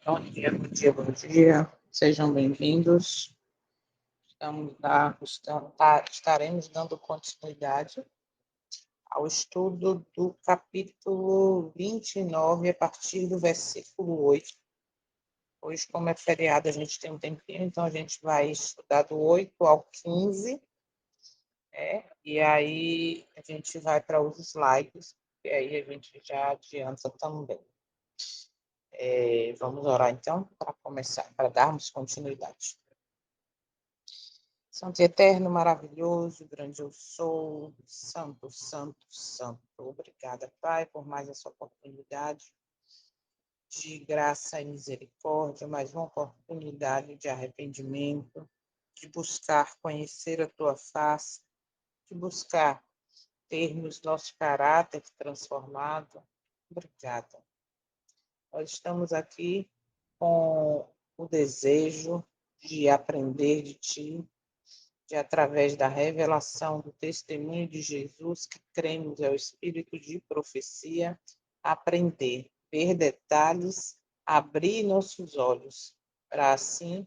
Bom dia, bom dia, bom dia. Sejam bem-vindos. Estaremos dando continuidade ao estudo do capítulo 29, a partir do versículo 8. Hoje, como é feriado, a gente tem um tempinho, então a gente vai estudar do 8 ao 15, e aí a gente vai para os slides, e aí a gente já adianta também. Vamos orar, então, para começar, para darmos continuidade. Santo e eterno, maravilhoso, grande eu sou, santo, santo, santo. Obrigada, Pai, por mais essa oportunidade de graça e misericórdia, mais uma oportunidade de arrependimento, de buscar conhecer a Tua face, de buscar termos nosso caráter transformado. Obrigada. Nós estamos aqui com o desejo de aprender de Ti, de através da revelação do testemunho de Jesus, que cremos é o espírito de profecia, aprender, ver detalhes, abrir nossos olhos, para assim,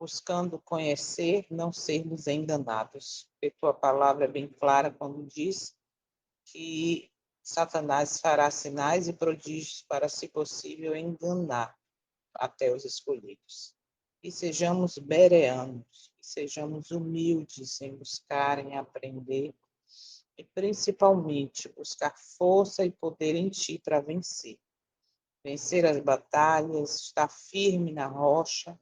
buscando conhecer, não sermos enganados. Porque tua palavra é bem clara quando diz que Satanás fará sinais e prodígios para, se possível, enganar até os escolhidos. E sejamos bereanos, e sejamos humildes em buscar, em aprender, e principalmente buscar força e poder em Ti para vencer. Vencer as batalhas, estar firme na rocha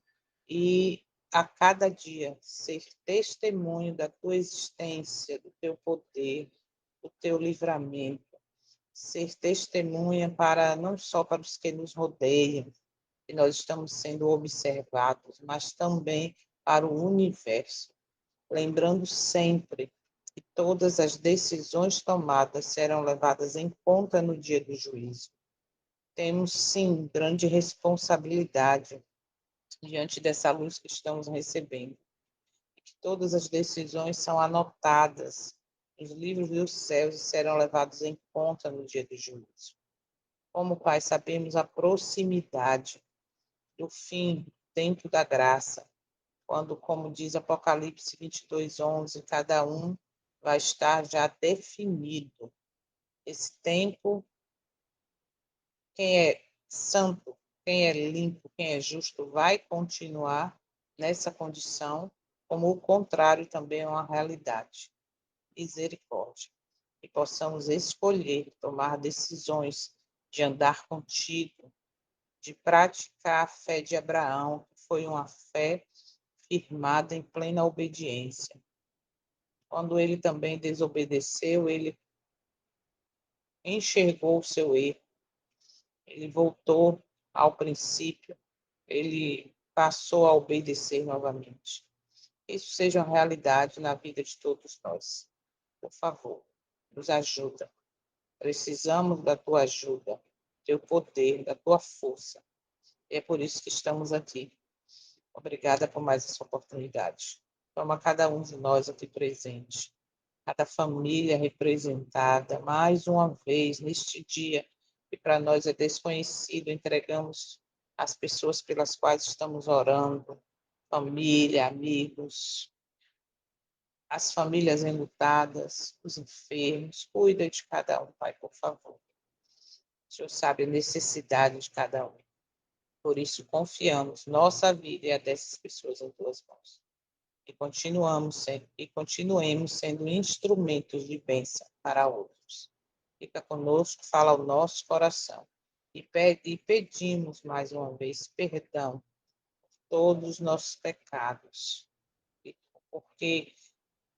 e a cada dia ser testemunho da Tua existência, do Teu poder, do Teu livramento. Ser testemunha para não só para os que nos rodeiam, que nós estamos sendo observados, mas também para o universo, lembrando sempre que todas as decisões tomadas serão levadas em conta no dia do juízo. Temos, sim, grande responsabilidade diante dessa luz que estamos recebendo, e que todas as decisões são anotadas nos livros dos céus e serão levados em conta no dia do juízo. Como Pai, sabemos a proximidade do fim, tempo da graça, quando, como diz Apocalipse 22:11, cada um vai estar já definido. Esse tempo, quem é santo, quem é limpo, quem é justo, vai continuar nessa condição, como o contrário também é uma realidade. Misericórdia. E possamos escolher, tomar decisões de andar contigo, de praticar a fé de Abraão, que foi uma fé firmada em plena obediência. Quando ele também desobedeceu, ele enxergou o seu erro, ele voltou ao princípio, ele passou a obedecer novamente. Isso seja uma realidade na vida de todos nós. Por favor, nos ajuda. Precisamos da tua ajuda, do teu poder, da tua força. E é por isso que estamos aqui. Obrigada por mais essa oportunidade. Toma cada um de nós aqui presente, cada família representada, mais uma vez, neste dia, que para nós é desconhecido, entregamos as pessoas pelas quais estamos orando, família, amigos, as famílias enlutadas, os enfermos, cuida de cada um, Pai, por favor. O Senhor sabe a necessidade de cada um. Por isso, confiamos nossa vida e a dessas pessoas em tuas mãos. Continuemos sendo instrumentos de bênção para outros. Fica conosco, fala ao nosso coração. E pedimos mais uma vez perdão por todos os nossos pecados, porque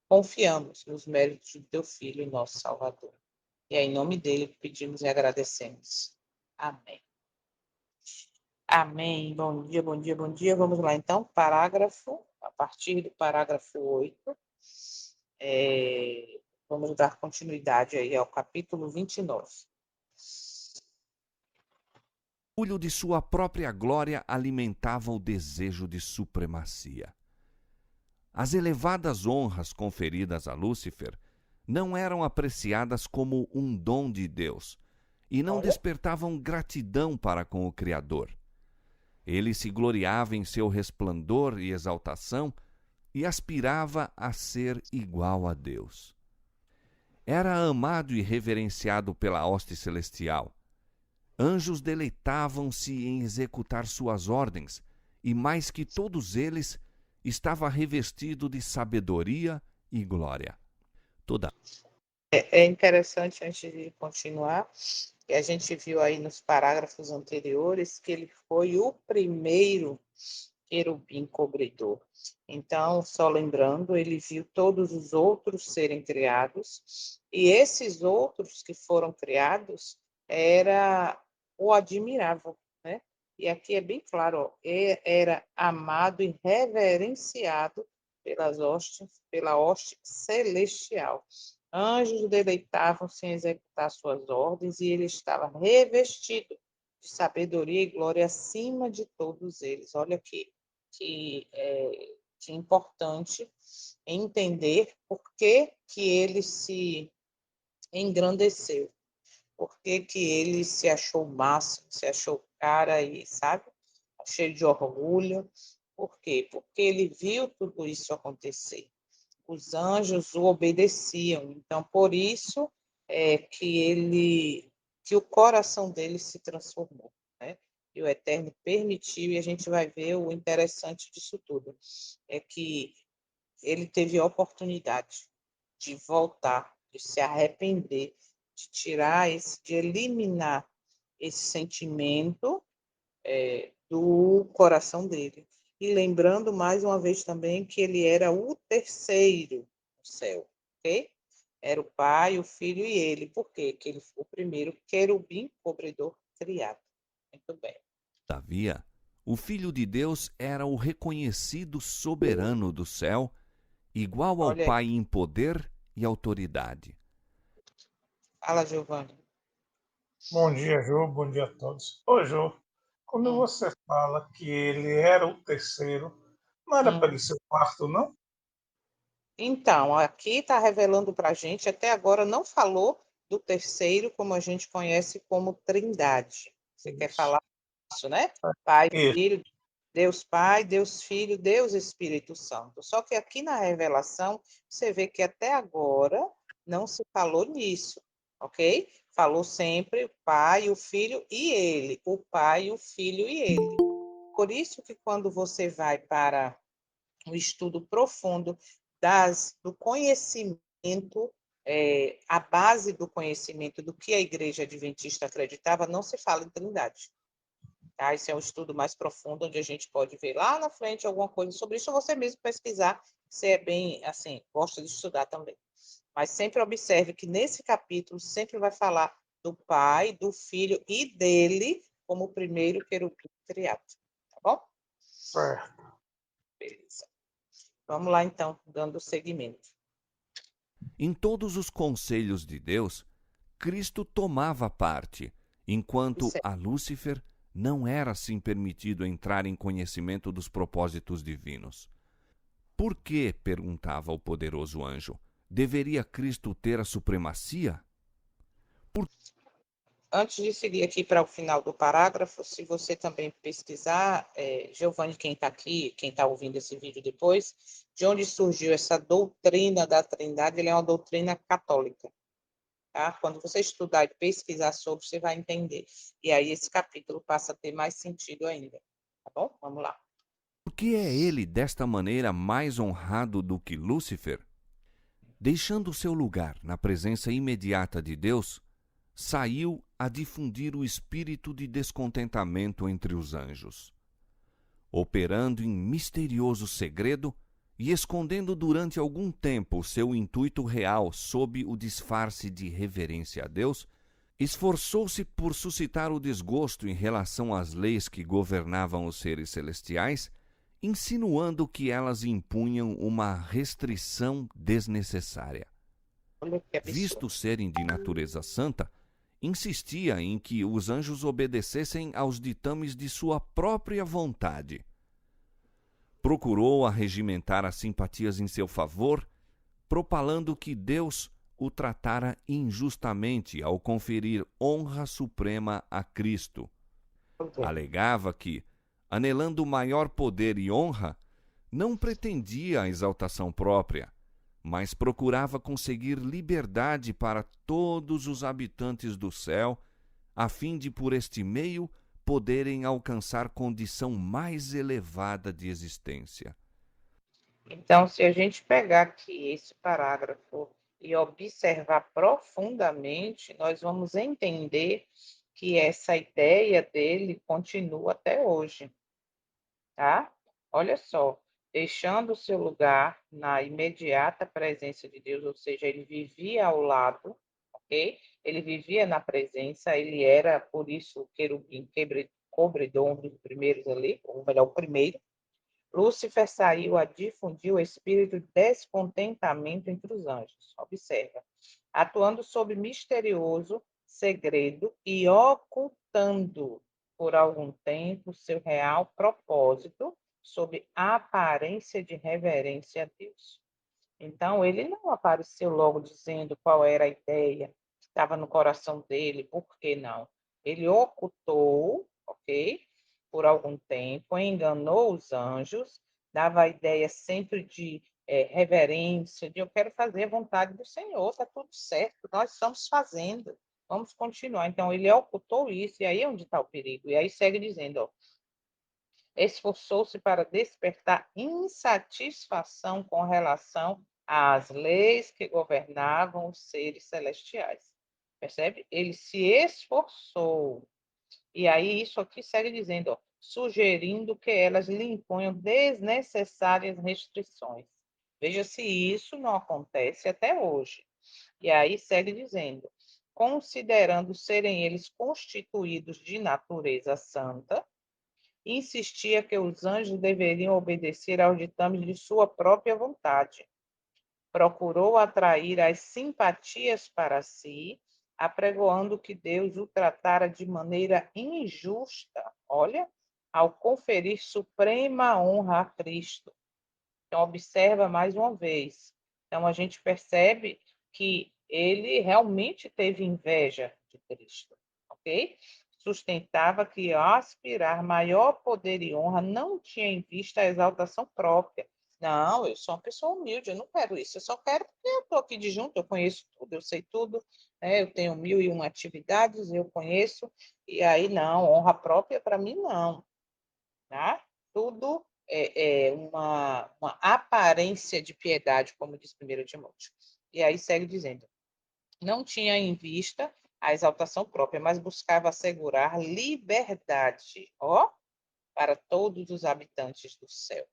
confiamos nos méritos do teu Filho, nosso Salvador. E é em nome dele que pedimos e agradecemos. Amém. Amém. Bom dia, bom dia, bom dia. Vamos lá, então, a partir do parágrafo 8, vamos dar continuidade aí ao capítulo 29. O orgulho de sua própria glória alimentava o desejo de supremacia. As elevadas honras conferidas a Lúcifer não eram apreciadas como um dom de Deus e não Olha, despertavam gratidão para com o Criador. Ele se gloriava em seu resplendor e exaltação e aspirava a ser igual a Deus. Era amado e reverenciado pela hoste celestial. Anjos deleitavam-se em executar suas ordens, e mais que todos eles, estava revestido de sabedoria e glória. É interessante, antes de continuar, que a gente viu aí nos parágrafos anteriores que ele foi o primeiro querubim cobridor. Então, só lembrando, ele viu todos os outros serem criados, e esses outros que foram criados era o admirável, né? E aqui é bem claro, ó, era amado e reverenciado pela hoste celestial. Anjos deleitavam-se em executar suas ordens, e ele estava revestido de sabedoria e glória acima de todos eles. Olha aqui, que importante entender por que ele se engrandeceu, por que ele se achou o máximo, se achou cara e, sabe, cheio de orgulho. Por quê? Porque ele viu tudo isso acontecer. Os anjos o obedeciam. Então, por isso que o coração dele se transformou, né? E o Eterno permitiu, e a gente vai ver o interessante disso tudo, é que ele teve a oportunidade de voltar, de se arrepender, de tirar de eliminar esse sentimento do coração dele. E lembrando mais uma vez também que ele era o terceiro no céu, ok? Era o Pai, o Filho e ele. Por quê? Porque ele foi o primeiro querubim cobridor criado. Muito bem. Todavia, o Filho de Deus era o reconhecido soberano do céu, igual ao Olha aí. Pai em poder e autoridade. Fala, Giovanni. Bom dia, Jô. Bom dia a todos. Ô, Jô, quando você fala que ele era o terceiro, não era para ele ser o quarto, não? Então, aqui está revelando para a gente, até agora não falou do terceiro, como a gente conhece como Trindade. Você quer falar isso, né? Pai, Isso. Filho, Deus Pai, Deus Filho, Deus Espírito Santo. Só que aqui na revelação, você vê que até agora não se falou nisso, ok? Falou sempre o Pai, o Filho e ele. O Pai, o Filho e ele. Por isso que quando você vai para o estudo profundo do conhecimento, a base do conhecimento do que a Igreja Adventista acreditava, não se fala em Trindade. Tá? Esse é um estudo mais profundo, onde a gente pode ver lá na frente alguma coisa sobre isso, ou você mesmo pesquisar, se é bem, assim, gosta de estudar também. Mas sempre observe que nesse capítulo sempre vai falar do Pai, do Filho e dele como o primeiro querubim criado. Tá bom? Certo. Beleza. Vamos lá, então, dando seguimento. Em todos os conselhos de Deus, Cristo tomava parte, enquanto Isso é a Lúcifer não era assim permitido entrar em conhecimento dos propósitos divinos. Por que, perguntava o poderoso anjo, deveria Cristo ter a supremacia? Antes de seguir aqui para o final do parágrafo, se você também pesquisar, Giovanni, quem está aqui, quem está ouvindo esse vídeo depois, de onde surgiu essa doutrina da Trindade, ele é uma doutrina católica. Tá? Quando você estudar e pesquisar sobre, você vai entender. E aí esse capítulo passa a ter mais sentido ainda. Tá bom? Vamos lá. Por que é ele desta maneira mais honrado do que Lúcifer? Deixando seu lugar na presença imediata de Deus, saiu a difundir o espírito de descontentamento entre os anjos. Operando em misterioso segredo e escondendo durante algum tempo seu intuito real sob o disfarce de reverência a Deus, esforçou-se por suscitar o desgosto em relação às leis que governavam os seres celestiais, insinuando que elas impunham uma restrição desnecessária. Olha que absurdo. Visto serem de natureza santa, insistia em que os anjos obedecessem aos ditames de sua própria vontade. Procurou arregimentar as simpatias em seu favor, propalando que Deus o tratara injustamente ao conferir honra suprema a Cristo. Alegava que, anelando maior poder e honra, não pretendia a exaltação própria, mas procurava conseguir liberdade para todos os habitantes do céu, a fim de, por este meio, poderem alcançar condição mais elevada de existência. Então, se a gente pegar aqui esse parágrafo e observar profundamente, nós vamos entender que essa ideia dele continua até hoje, tá? Olha só, deixando o seu lugar na imediata presença de Deus, ou seja, ele vivia ao lado, ok? Ele vivia na presença, ele era, por isso, o querubim cobridor, um dos primeiros ali, ou melhor, o primeiro. Lúcifer saiu a difundir o espírito de descontentamento entre os anjos. Observa. Atuando sob misterioso segredo e ocultando por algum tempo seu real propósito sob a aparência de reverência a Deus. Então, ele não apareceu logo dizendo qual era a ideia que estava no coração dele, por que não? Ele ocultou, ok? Por algum tempo, enganou os anjos, dava a ideia sempre de reverência, de eu quero fazer a vontade do Senhor, está tudo certo, nós estamos fazendo, vamos continuar. Então, ele ocultou isso, e aí é onde está o perigo. E aí segue dizendo, ó, esforçou-se para despertar insatisfação com relação às leis que governavam os seres celestiais. Percebe? Ele se esforçou. E aí, isso aqui segue dizendo, ó, sugerindo que elas lhe imponham desnecessárias restrições. Veja se isso não acontece até hoje. E aí segue dizendo, considerando serem eles constituídos de natureza santa, insistia que os anjos deveriam obedecer aos ditames de sua própria vontade. Procurou atrair as simpatias para si, apregoando que Deus o tratara de maneira injusta, olha, ao conferir suprema honra a Cristo. Então, observa mais uma vez. Então, a gente percebe que ele realmente teve inveja de Cristo, ok? Sustentava que, ao aspirar maior poder e honra, não tinha em vista a exaltação própria. Não, eu sou uma pessoa humilde, eu não quero isso, eu só quero porque eu estou aqui de junto, eu conheço tudo, eu sei tudo, né? Eu tenho 1001 atividades, eu conheço, e aí não, honra própria para mim não, tá? Tudo é uma aparência de piedade, como diz 1 Timóteo. E aí segue dizendo, não tinha em vista a exaltação própria, mas buscava assegurar liberdade, ó, para todos os habitantes do céu,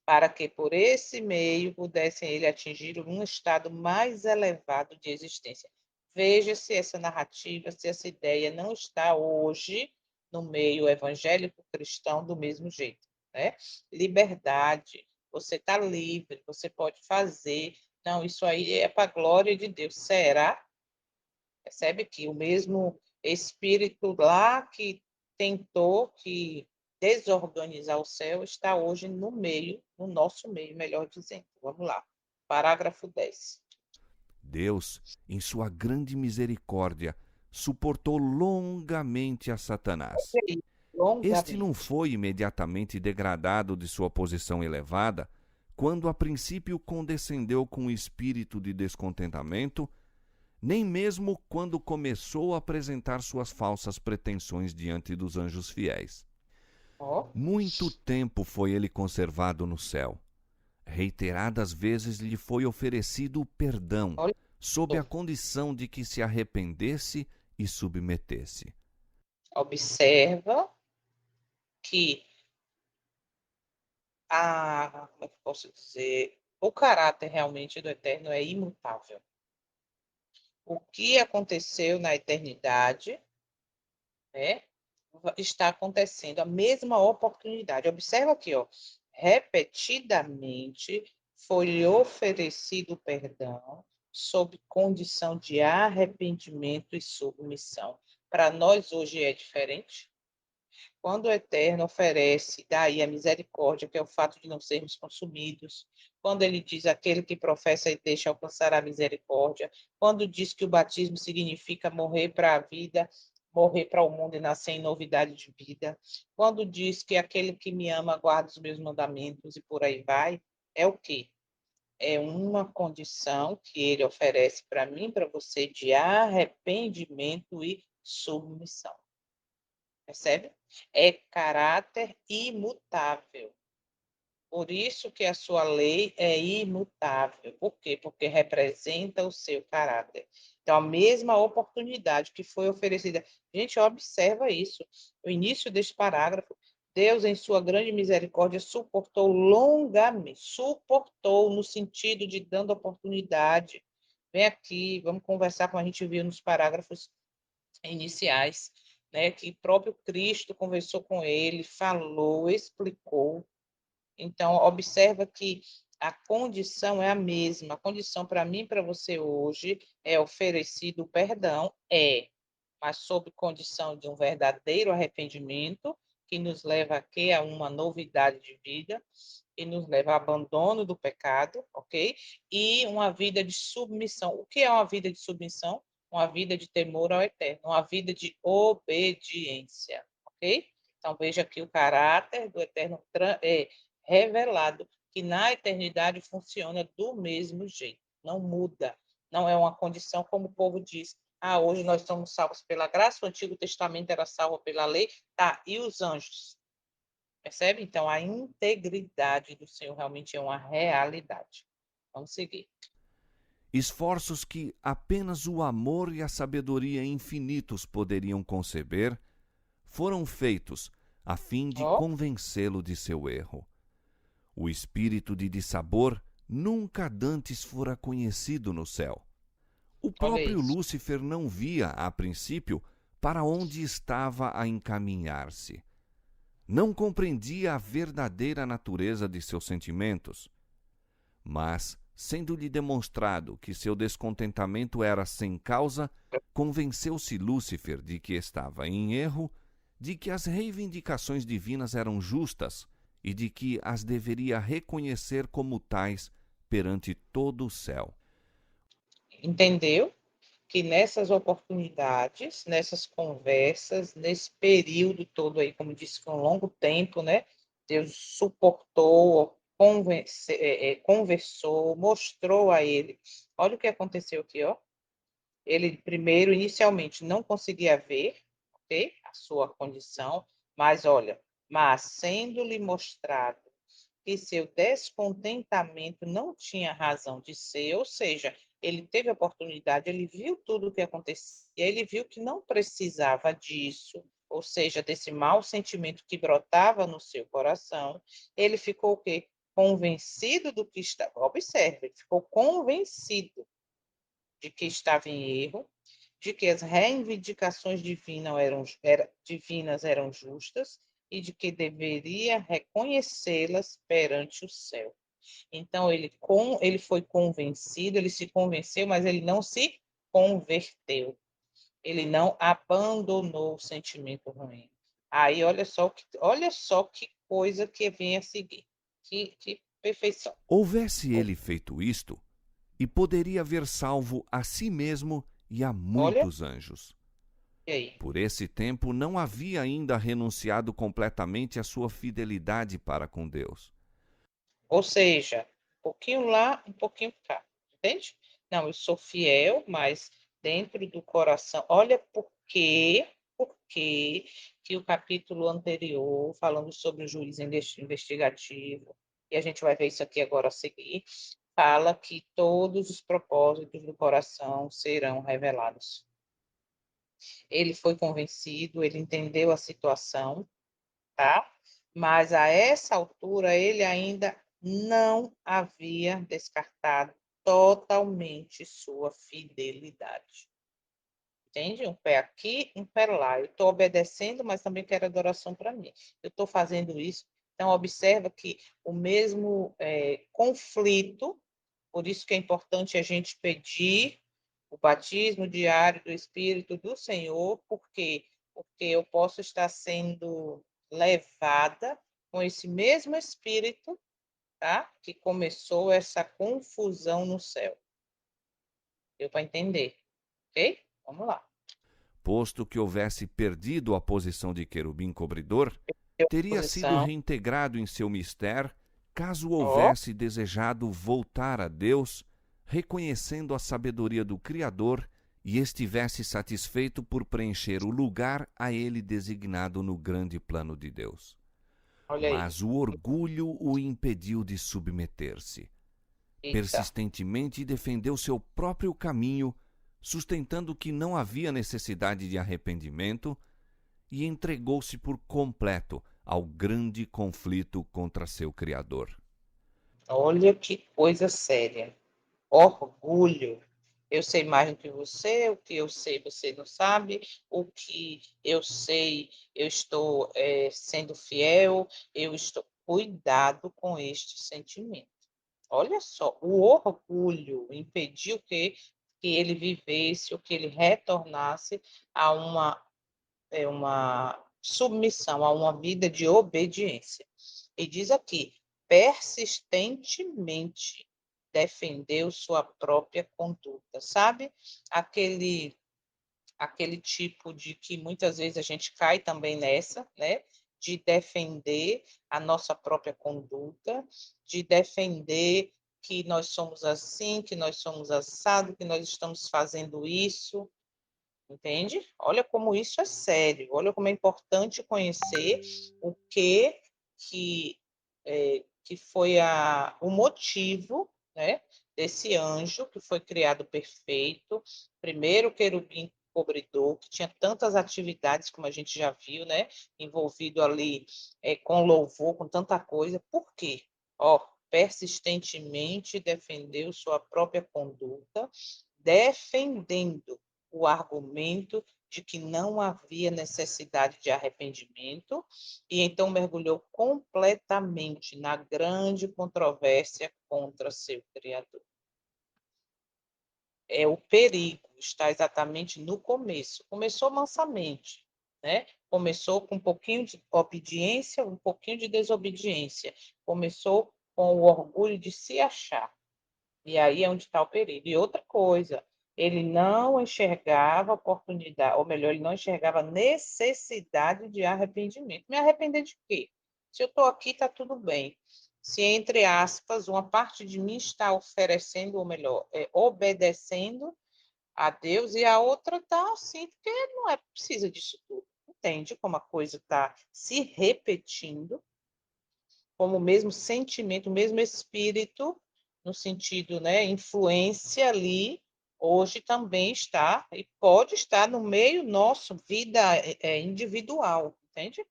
para que por esse meio pudessem ele atingir um estado mais elevado de existência. Veja se essa narrativa, se essa ideia não está hoje no meio evangélico cristão do mesmo jeito, né? Liberdade, você está livre, você pode fazer. Não, isso aí é para a glória de Deus. Será? Percebe que o mesmo espírito lá que tentou que desorganizar o céu está hoje no meio, no nosso meio, melhor dizendo. Vamos lá. Parágrafo 10. Deus, em sua grande misericórdia, suportou longamente a Satanás. Este não Longamente. foi imediatamente degradado de sua posição elevada, quando a princípio condescendeu com o espírito de descontentamento, nem mesmo quando começou a apresentar suas falsas pretensões diante dos anjos fiéis. Ó, Muito tempo foi ele conservado no céu. Reiteradas vezes lhe foi oferecido o perdão, olha, sob a condição de que se arrependesse e submetesse. observa que como é que eu posso dizer? O caráter realmente do Eterno é imutável. O que aconteceu na eternidade, né, está acontecendo a mesma oportunidade. Observa aqui, ó, repetidamente foi-lhe oferecido perdão sob condição de arrependimento e submissão. Para nós hoje é diferente. Quando o Eterno oferece daí a misericórdia, que é o fato de não sermos consumidos, quando ele diz aquele que professa e deixa alcançar a misericórdia, quando diz que o batismo significa morrer para a vida, morrer para o mundo e nascer em novidade de vida. Quando diz que aquele que me ama guarda os meus mandamentos e por aí vai, é o quê? É uma condição que ele oferece para mim, para você, de arrependimento e submissão. Percebe? É caráter imutável. Por isso que a sua lei é imutável. Por quê? Porque representa o seu caráter. Então, a mesma oportunidade que foi oferecida. Gente, observa isso. O início deste parágrafo, Deus, em sua grande misericórdia, suportou longamente. Suportou no sentido de dando oportunidade. Vem aqui, vamos conversar como a gente viu nos parágrafos iniciais, né? Que próprio Cristo conversou com ele, falou, explicou. Então, observa que a condição é a mesma. A condição para mim e para você hoje é oferecido o perdão, mas sob condição de um verdadeiro arrependimento, que nos leva a quê? A uma novidade de vida, que nos leva ao abandono do pecado, ok? E uma vida de submissão. O que é uma vida de submissão? Uma vida de temor ao eterno, uma vida de obediência, ok? Então, veja aqui o caráter do eterno revelado, que na eternidade funciona do mesmo jeito, não muda, não é uma condição como o povo diz. Hoje nós somos salvos pela graça, o Antigo Testamento era salvo pela lei, tá? E os anjos? Percebe? Então, a integridade do Senhor realmente é uma realidade. Vamos seguir. Esforços que apenas o amor e a sabedoria infinitos poderiam conceber foram feitos a fim de Ó, convencê-lo de seu erro. O espírito de dissabor nunca dantes fora conhecido no céu. O olha próprio isso. Lúcifer não via, a princípio, para onde estava a encaminhar-se. Não compreendia a verdadeira natureza de seus sentimentos. Mas, sendo-lhe demonstrado que seu descontentamento era sem causa, convenceu-se Lúcifer de que estava em erro, de que as reivindicações divinas eram justas e de que as deveria reconhecer como tais perante todo o céu. Entendeu? Que nessas oportunidades, nessas conversas, nesse período todo aí, como disse, foi um longo tempo, né? Deus suportou, conversou, mostrou a ele. Olha o que aconteceu aqui, ó. Ele primeiro, inicialmente, não conseguia ver, ok? A sua condição, mas sendo-lhe mostrado que seu descontentamento não tinha razão de ser, ou seja, ele teve a oportunidade, ele viu tudo o que acontecia, ele viu que não precisava disso, ou seja, desse mau sentimento que brotava no seu coração, ele ficou o quê? Convencido do que estava. Observe, ele ficou convencido de que estava em erro, de que as reivindicações divinas eram justas e de que deveria reconhecê-las perante o céu. Então, ele foi convencido, ele se convenceu, mas ele não se converteu. Ele não abandonou o sentimento ruim. Aí, olha só que coisa que vem a seguir. Que perfeição. Houvesse ele feito isto, e poderia haver salvo a si mesmo e a Olha, muitos anjos. e aí? Por esse tempo não havia ainda renunciado completamente à sua fidelidade para com Deus. Ou seja, um pouquinho lá, um pouquinho cá. Entende? Não, eu sou fiel, mas dentro do coração. Olha por que o capítulo anterior, falando sobre o juiz investigativo, e a gente vai ver isso aqui agora a seguir, fala que todos os propósitos do coração serão revelados. Ele foi convencido, ele entendeu a situação, tá? Mas a essa altura ele ainda não havia descartado totalmente sua fidelidade. Entende? Um pé aqui, um pé lá. Eu estou obedecendo, mas também quero adoração para mim. Eu estou fazendo isso. Então, observa que o mesmo conflito, por isso que é importante a gente pedir o batismo diário do Espírito do Senhor, porque eu posso estar sendo levada com esse mesmo Espírito, tá? Que começou essa confusão no céu. Deu para entender, ok? Vamos lá. posto que houvesse perdido a posição de querubim cobridor, Deu teria sido posição. reintegrado em seu mistério caso Ó, houvesse desejado voltar a Deus, reconhecendo a sabedoria do Criador e estivesse satisfeito por preencher o lugar a ele designado no grande plano de Deus. olha aí. Mas o orgulho o impediu de submeter-se. Eita. Persistentemente defendeu seu próprio caminho, sustentando que não havia necessidade de arrependimento, e entregou-se por completo ao grande conflito contra seu Criador. Olha que coisa séria. Orgulho. Eu sei mais do que você, o que eu sei você não sabe, o que eu sei eu estou sendo fiel, eu estou. Cuidado com este sentimento. Olha só, o orgulho impediu que ele vivesse ou que ele retornasse a uma submissão, a uma vida de obediência. E diz aqui, persistentemente defendeu sua própria conduta, sabe? Aquele aquele tipo de que muitas vezes a gente cai também nessa, né? De defender a nossa própria conduta, de defender que nós somos assim, que nós somos assado, que nós estamos fazendo isso, entende? Olha como isso é sério, olha como é importante conhecer o que foi o motivo, né, desse anjo que foi criado perfeito, primeiro querubim cobridor, que tinha tantas atividades, como a gente já viu, né, envolvido ali com louvor, com tanta coisa. Por quê? Ó, persistentemente defendeu sua própria conduta, defendendo o argumento de que não havia necessidade de arrependimento, e então mergulhou completamente na grande controvérsia contra seu Criador. O perigo está exatamente no começo. Começou mansamente, né? Começou com um pouquinho de obediência, um pouquinho de desobediência. Começou com o orgulho de se achar. E aí é onde está o perigo. E outra coisa, ele não enxergava oportunidade, ou melhor, ele não enxergava necessidade de arrependimento. Me arrepender de quê? Se eu estou aqui, está tudo bem. Se, entre aspas, uma parte de mim está oferecendo, ou melhor, obedecendo a Deus, e a outra está assim, porque não é precisa disso tudo. Entende como a coisa está se repetindo? Como o mesmo sentimento, o mesmo espírito, no sentido, né, influência ali, hoje também está e pode estar no meio nosso, vida individual, entende?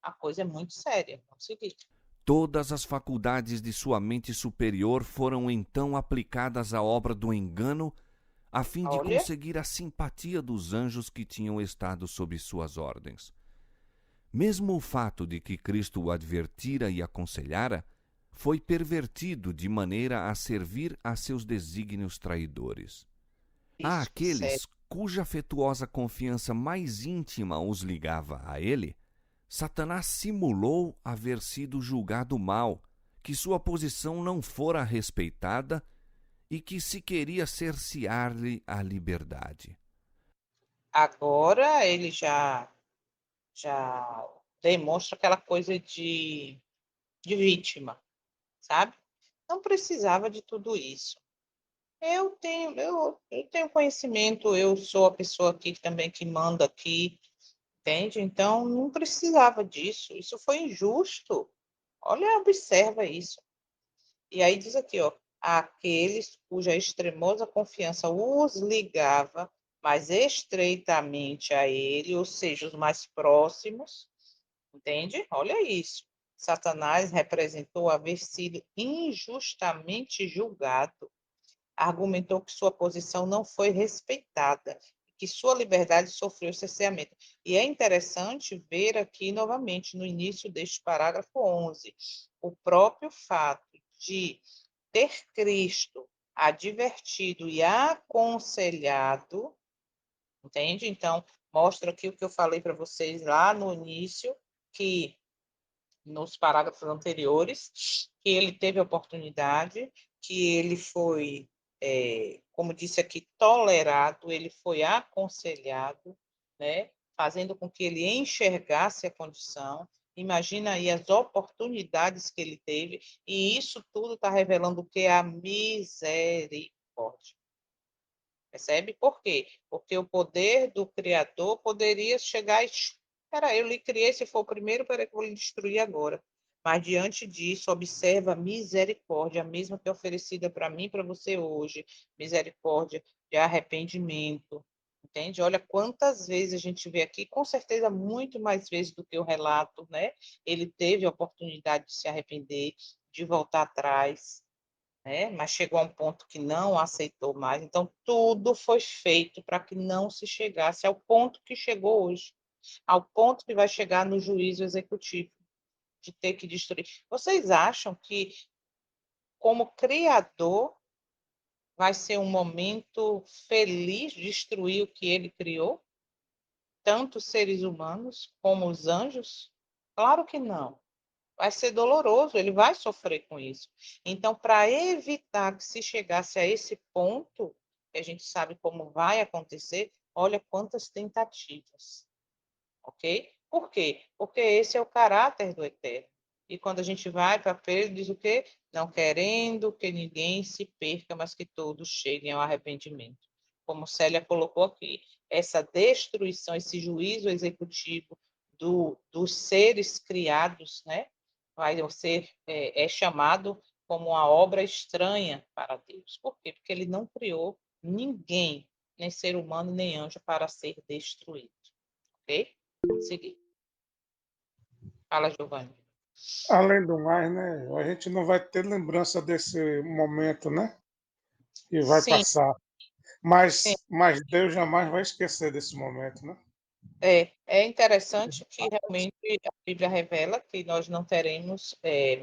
A coisa é muito séria. Vamos seguir. Todas as faculdades de sua mente superior foram então aplicadas à obra do engano, a fim de Olha, conseguir a simpatia dos anjos que tinham estado sob suas ordens. Mesmo o fato de que Cristo o advertira e aconselhara foi pervertido de maneira a servir a seus desígnios traidores. Há isso, sério. aqueles cuja afetuosa confiança mais íntima os ligava a ele, Satanás simulou haver sido julgado mal, que sua posição não fora respeitada e que se queria cercear-lhe a liberdade. Agora ele já demonstra aquela coisa de vítima, sabe? Não precisava de tudo isso. Eu tenho conhecimento, eu sou a pessoa aqui também que manda aqui, entende? Então, não precisava disso. Isso foi injusto. Olha, observa isso. E aí diz aqui, ó, aqueles cuja extremosa confiança os ligava mais estreitamente a ele, ou seja, os mais próximos, entende? Olha isso. Satanás representou haver sido injustamente julgado, argumentou que sua posição não foi respeitada, que sua liberdade sofreu cerceamento. E é interessante ver aqui novamente, no início deste parágrafo 11, o próprio fato de ter Cristo advertido e aconselhado, entende? Então, mostra aqui o que eu falei para vocês lá no início, que nos parágrafos anteriores, que ele teve a oportunidade, que ele foi, como disse aqui, tolerado, ele foi aconselhado, né? Fazendo com que ele enxergasse a condição. Imagina aí as oportunidades que ele teve, e isso tudo está revelando o que é a misericórdia. Percebe? Por quê? Porque o poder do Criador poderia chegar e... Espera, eu lhe criei, se for o primeiro, para que eu vou lhe destruir agora. Mas diante disso, observa a misericórdia, a mesma que é oferecida para mim e para você hoje. Misericórdia de arrependimento. Entende? Olha quantas vezes a gente vê aqui, com certeza muito mais vezes do que o relato, né? Ele teve a oportunidade de se arrepender, de voltar atrás, né? Mas chegou a um ponto que não aceitou mais. Então, tudo foi feito para que não se chegasse ao ponto que chegou hoje, ao ponto que vai chegar no juízo executivo, de ter que destruir. Vocês acham que, como Criador, vai ser um momento feliz destruir o que ele criou? Tanto os seres humanos como os anjos? Claro que não. Vai ser doloroso, ele vai sofrer com isso. Então, para evitar que se chegasse a esse ponto, que a gente sabe como vai acontecer, olha quantas tentativas, ok? Por quê? Porque esse é o caráter do Eterno. E quando a gente vai para Pedro, diz o quê? Não querendo que ninguém se perca, mas que todos cheguem ao arrependimento. Como Célia colocou aqui, essa destruição, esse juízo executivo dos seres criados, né? Vai ser chamado como uma obra estranha para Deus. Por quê? Porque ele não criou ninguém, nem ser humano, nem anjo, para ser destruído. Ok? Seguir. Fala, Giovanni. Além do mais, né, a gente não vai ter lembrança desse momento, né? E vai Sim, passar. sim. Mas Deus jamais vai esquecer desse momento, né? É interessante que realmente a Bíblia revela que nós não teremos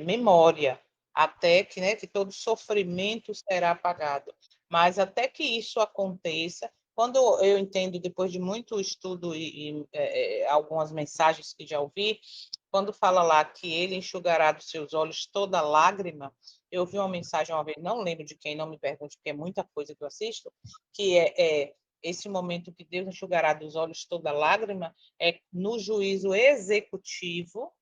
memória até que, né, que todo sofrimento será apagado. Mas até que isso aconteça, quando eu entendo, depois de muito estudo e algumas mensagens que já ouvi, quando fala lá que ele enxugará dos seus olhos toda lágrima, eu vi uma mensagem uma vez, não lembro de quem, não me pergunte, porque é muita coisa que eu assisto, que esse momento que Deus enxugará dos olhos toda lágrima é no juízo executivo,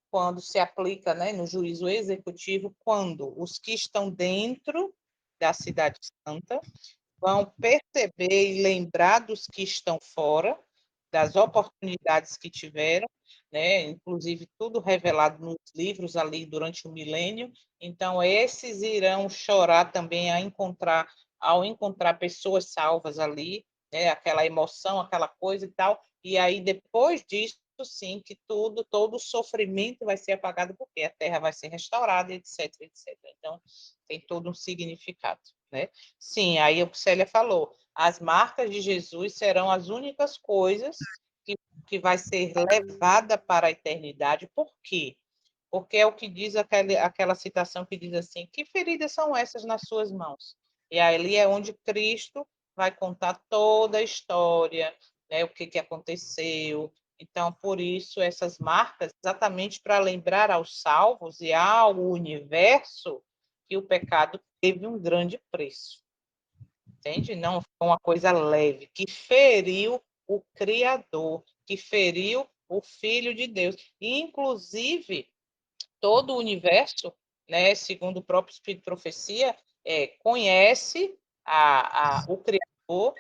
quando se aplica, né, no juízo executivo, quando os que estão dentro da cidade santa vão perceber e lembrar dos que estão fora, das oportunidades que tiveram, né? Inclusive tudo revelado nos livros ali durante o milênio. Então, esses irão chorar também ao encontrar pessoas salvas ali, né? Aquela emoção, aquela coisa e tal. E aí, depois disso, sim, que todo o sofrimento vai ser apagado, porque a terra vai ser restaurada, etc, etc. Então, tem todo um significado, né? Sim, aí o que Célia falou, as marcas de Jesus serão as únicas coisas que vai ser levada para a eternidade. Por quê? Porque é o que diz aquela citação que diz assim: que feridas são essas nas suas mãos? E ali é onde Cristo vai contar toda a história, né, o que aconteceu. Então, por isso, essas marcas, exatamente para lembrar aos salvos e ao universo que o pecado teve um grande preço. Entende? Não foi uma coisa leve, que feriu o Criador, que feriu o Filho de Deus. E, inclusive, todo o universo, né, segundo o próprio Espírito de Profecia, conhece o Criador,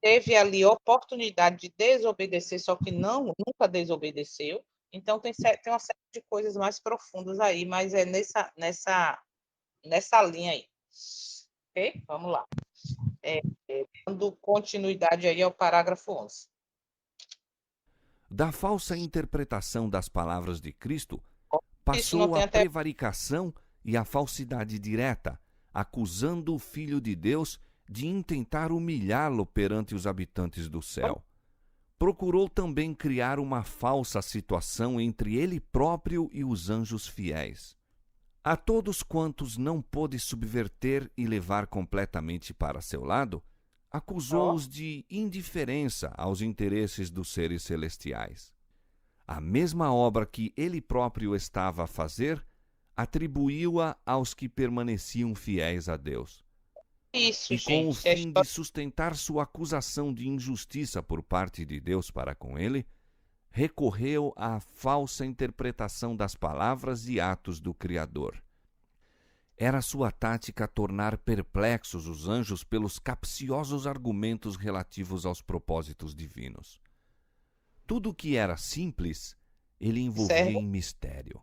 teve ali oportunidade de desobedecer, só que nunca desobedeceu. Então, tem uma série de coisas mais profundas aí, mas é nessa linha aí. Ok? Vamos lá. Dando continuidade aí ao parágrafo 11. Da falsa interpretação das palavras de Cristo, Isso não passou tem a até... prevaricação e a falsidade direta, acusando o Filho de Deus de intentar humilhá-lo perante os habitantes do céu. Procurou também criar uma falsa situação entre ele próprio e os anjos fiéis. A todos quantos não pôde subverter e levar completamente para seu lado, acusou-os de indiferença aos interesses dos seres celestiais. A mesma obra que ele próprio estava a fazer, atribuiu-a aos que permaneciam fiéis a Deus. Isso, E com o gente, que a fim de história sustentar sua acusação de injustiça por parte de Deus para com ele, recorreu à falsa interpretação das palavras e atos do Criador. Era sua tática tornar perplexos os anjos pelos capciosos argumentos relativos aos propósitos divinos. Tudo o que era simples, ele envolvia serve. em mistério,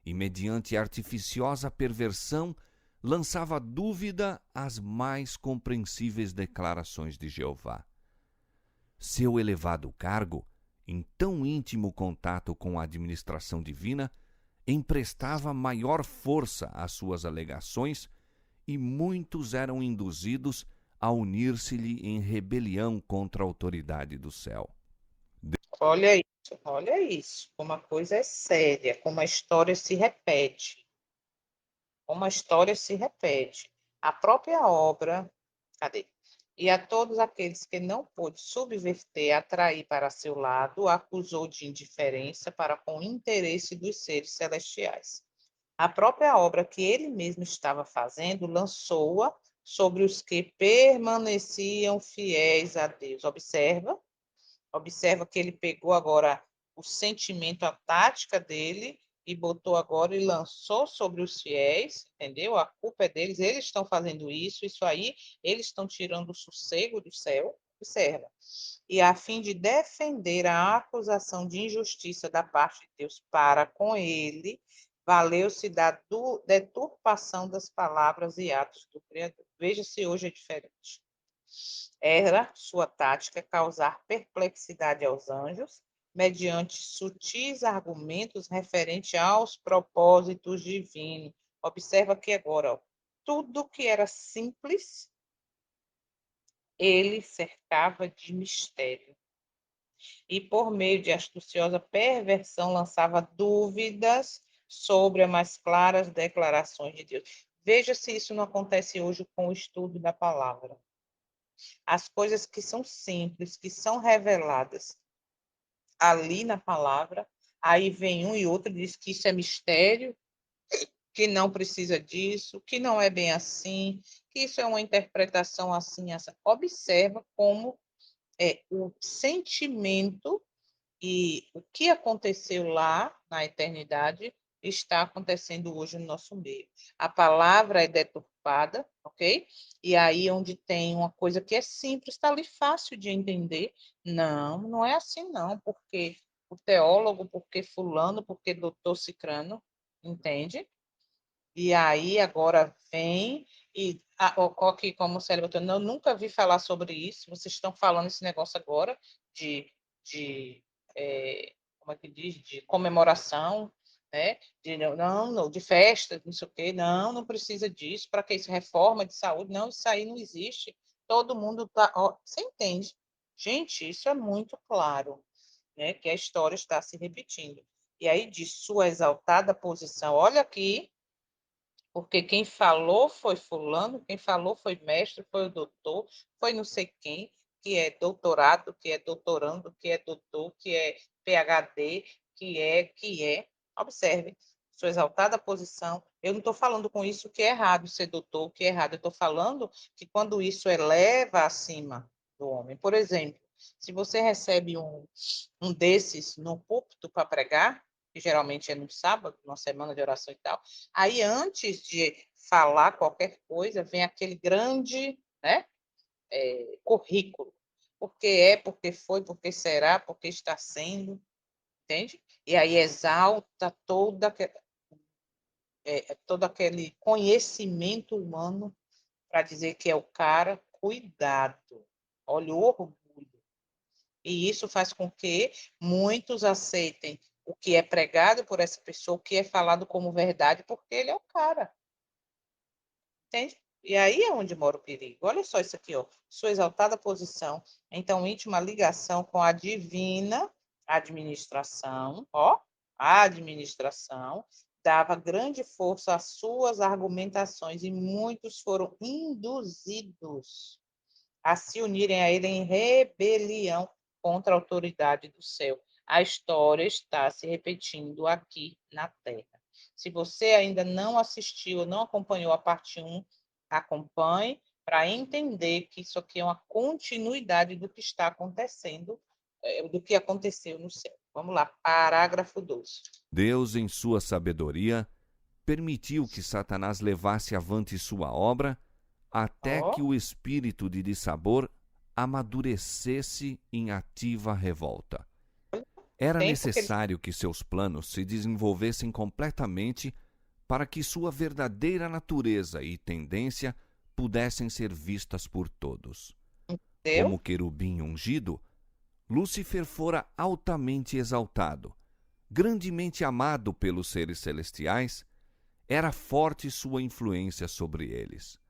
e, mediante artificiosa perversão, lançava dúvida às mais compreensíveis declarações de Jeová. Seu elevado cargo, em tão íntimo contato com a administração divina, emprestava maior força às suas alegações e muitos eram induzidos a unir-se-lhe em rebelião contra a autoridade do céu. Olha isso, como a coisa é séria, como a história se repete. Como a história se repete. A própria obra, cadê? E a todos aqueles que não pôde subverter, atrair para seu lado, acusou de indiferença para com o interesse dos seres celestiais. A própria obra que ele mesmo estava fazendo, lançou-a sobre os que permaneciam fiéis a Deus. Observa que ele pegou agora o sentimento, a tática dele e botou agora e lançou sobre os fiéis, entendeu? A culpa é deles, eles estão fazendo isso aí, eles estão tirando o sossego do céu, observa. E a fim de defender a acusação de injustiça da parte de Deus para com ele, valeu-se da deturpação das palavras e atos do Criador. Veja se hoje é diferente. Era sua tática causar perplexidade aos anjos, mediante sutis argumentos referentes aos propósitos divinos. Observa aqui agora, ó, tudo que era simples, ele cercava de mistério. E por meio de astuciosa perversão lançava dúvidas sobre as mais claras declarações de Deus. Veja se isso não acontece hoje com o estudo da palavra. As coisas que são simples, que são reveladas ali na palavra, aí vem um e outro e diz que isso é mistério, que não precisa disso, que não é bem assim, que isso é uma interpretação assim, essa. Observa como é o sentimento e o que aconteceu lá na eternidade está acontecendo hoje no nosso meio. A palavra é deturpada, ok? E aí, onde tem uma coisa que é simples, está ali fácil de entender. Não, não é assim, não, porque o teólogo, porque fulano, porque doutor Cicrano, entende? E aí, agora vem e aqui como o cérebro, eu nunca vi falar sobre isso, vocês estão falando esse negócio agora de como é que diz, de comemoração, né? De festa, não sei o quê, não precisa disso, para que isso? Reforma de saúde, não, isso aí não existe, todo mundo tá, ó, você entende? Gente, isso é muito claro, né? Que a história está se repetindo. E aí, de sua exaltada posição, olha aqui, porque quem falou foi fulano, quem falou foi mestre, foi o doutor, foi não sei quem, que é doutorado, que é doutorando, que é doutor, que é PhD, que é. Observe, sua exaltada posição. Eu não estou falando com isso que é errado ser doutor, que é errado. Eu estou falando que quando isso eleva acima do homem. Por exemplo, se você recebe um desses no púlpito para pregar, que geralmente é no sábado, numa semana de oração e tal, aí, antes de falar qualquer coisa, vem aquele grande, né, currículo. Porque é, porque foi, porque será, porque está sendo, entende? E aí exalta todo aquele conhecimento humano para dizer que é o cara, cuidado, olha o orgulho. E isso faz com que muitos aceitem o que é pregado por essa pessoa, o que é falado como verdade, porque ele é o cara. Entende? E aí é onde mora o perigo. Olha só isso aqui, ó. Sua exaltada posição, então íntima ligação com a divina administração, ó, a administração dava grande força às suas argumentações e muitos foram induzidos a se unirem a ele em rebelião contra a autoridade do céu. A história está se repetindo aqui na Terra. Se você ainda não assistiu, não acompanhou a parte 1, acompanhe para entender que isso aqui é uma continuidade do que está acontecendo, do que aconteceu no céu. Vamos lá, parágrafo 12. Deus, em sua sabedoria, permitiu que Satanás levasse avante sua obra até que Ó, o espírito de dissabor amadurecesse em ativa revolta. Era tempo que ele necessário que seus planos se desenvolvessem completamente para que sua verdadeira natureza e tendência pudessem ser vistas por todos. deu, Como querubim ungido, Lúcifer fora altamente exaltado, grandemente amado pelos seres celestiais, era forte sua influência sobre eles.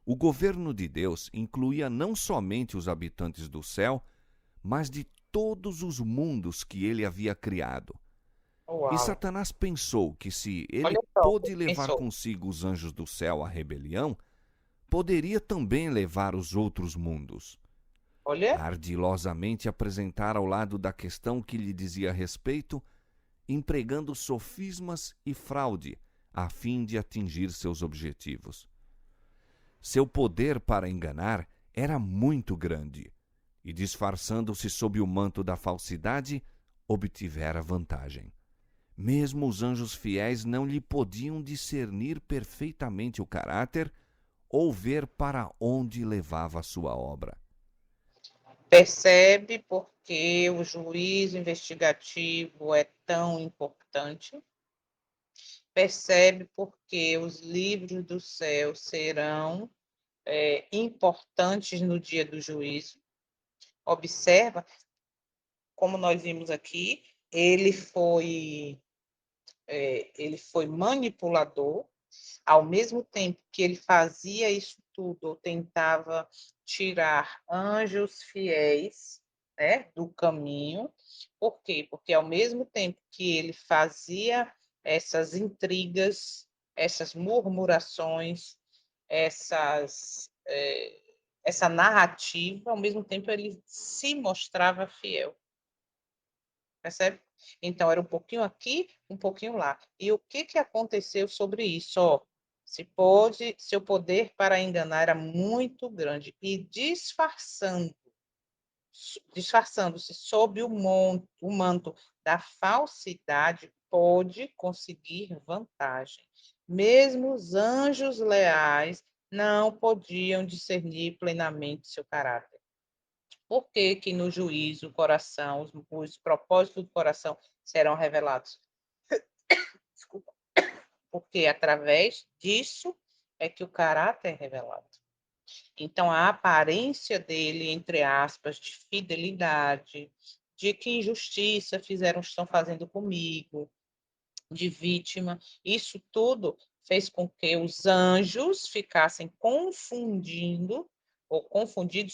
O governo de Deus incluía não somente os habitantes do céu, mas de todos os mundos que ele havia criado. E uau, Satanás pensou que se ele olha só, pôde levar pensou, consigo os anjos do céu à rebelião, poderia também levar os outros mundos. olha, Ardilosamente apresentar ao lado da questão que lhe dizia respeito, empregando sofismas e fraude, a fim de atingir seus objetivos. Seu poder para enganar era muito grande, e disfarçando-se sob o manto da falsidade, obtivera vantagem. Mesmo os anjos fiéis não lhe podiam discernir perfeitamente o caráter ou ver para onde levava a sua obra. percebe porque o juízo investigativo é tão importante, percebe porque os livros do céu serão importantes no dia do juízo. Observa, como nós vimos aqui, ele foi manipulador, ao mesmo tempo que ele fazia isso tudo, ou tentava tirar anjos fiéis, né, do caminho. Por quê? Porque ao mesmo tempo que ele fazia essas intrigas, essas murmurações, essa narrativa, ao mesmo tempo ele se mostrava fiel. Percebe? Então, era um pouquinho aqui, um pouquinho lá. E o que aconteceu sobre isso? Ó, seu poder para enganar era muito grande e disfarçando-se sob o manto da falsidade, pôde conseguir vantagem. Mesmo os anjos leais não podiam discernir plenamente seu caráter. Por que que no juízo o coração, os propósitos do coração serão revelados? Desculpa. Porque através disso é que o caráter é revelado. Então, a aparência dele, entre aspas, de fidelidade, de que injustiça estão fazendo comigo, de vítima, isso tudo fez com que os anjos ficassem confundidos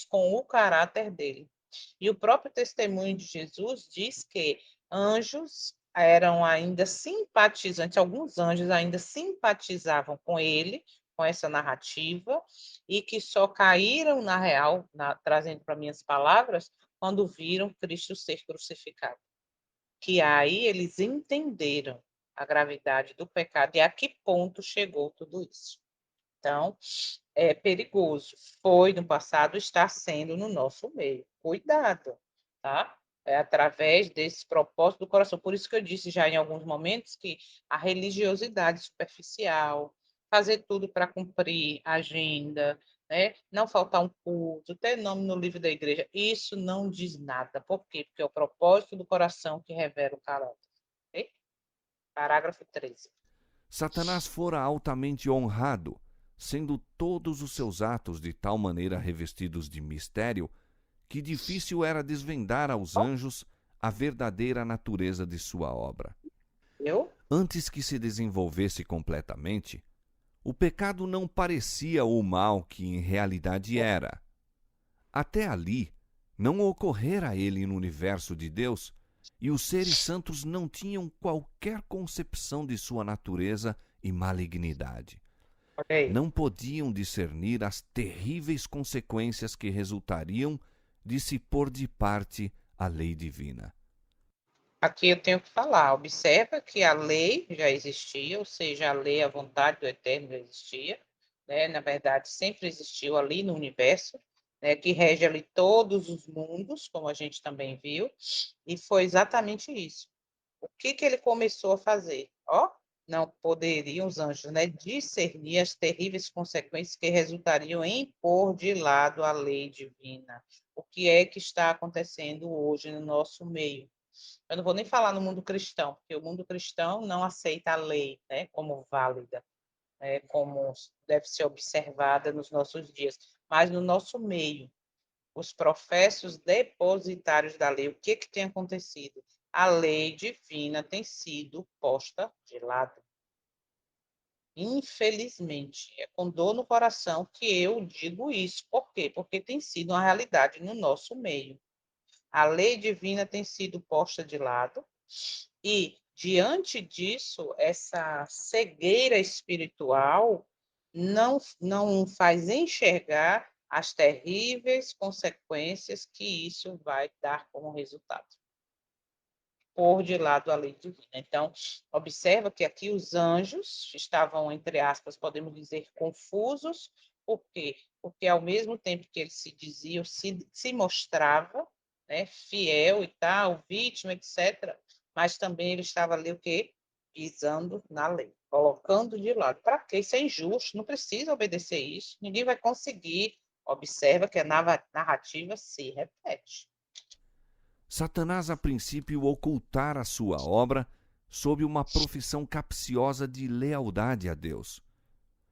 com o caráter dele. E o próprio testemunho de Jesus diz que anjos eram ainda simpatizantes, alguns anjos ainda simpatizavam com ele, com essa narrativa, e que só caíram na real, trazendo para minhas palavras, quando viram Cristo ser crucificado. Que aí eles entenderam a gravidade do pecado e a que ponto chegou tudo isso. Então, é perigoso. Foi no passado, está sendo no nosso meio. Cuidado, tá? É através desse propósito do coração. Por isso que eu disse já em alguns momentos que a religiosidade superficial, fazer tudo para cumprir a agenda, né? Não faltar um culto, ter nome no livro da igreja, isso não diz nada. Por quê? Porque é o propósito do coração que revela o caráter. Okay? Parágrafo 13. Satanás fora altamente honrado, sendo todos os seus atos de tal maneira revestidos de mistério que difícil era desvendar aos anjos a verdadeira natureza de sua obra. Eu? Antes que se desenvolvesse completamente, o pecado não parecia o mal que em realidade era. Até ali, não ocorrera a ele no universo de Deus, e os seres santos não tinham qualquer concepção de sua natureza e malignidade. Olha aí. Não podiam discernir as terríveis consequências que resultariam de se pôr de parte a lei divina. Aqui eu tenho que falar. Observa que a lei já existia, ou seja, a lei, a vontade do Eterno já existia. né, na verdade, sempre existiu ali no universo, né, que rege ali todos os mundos, como a gente também viu, e foi exatamente isso. O que ele começou a fazer? Ó, não poderiam os anjos, né, discernir as terríveis consequências que resultariam em pôr de lado a lei divina. O que é que está acontecendo hoje no nosso meio? Eu não vou nem falar no mundo cristão, porque o mundo cristão não aceita a lei, né, como válida, né, como deve ser observada nos nossos dias. Mas no nosso meio, os professos depositários da lei, o que tem acontecido? A lei divina tem sido posta de lado. Infelizmente, é com dor no coração que eu digo isso. Por quê? Porque tem sido uma realidade no nosso meio. A lei divina tem sido posta de lado e, diante disso, essa cegueira espiritual não faz enxergar as terríveis consequências que isso vai dar como resultado. Pôr de lado a lei divina. Então, observa que aqui os anjos estavam, entre aspas, podemos dizer, confusos. Por quê? Porque ao mesmo tempo que eles se diziam, se mostrava, né, fiel e tal, vítima, etc., mas também ele estava ali o quê? Pisando na lei, colocando de lado. Para quê? Isso é injusto, não precisa obedecer isso, ninguém vai conseguir. Observa que a narrativa se repete. Satanás, a princípio, ocultara sua obra sob uma profissão capciosa de lealdade a Deus.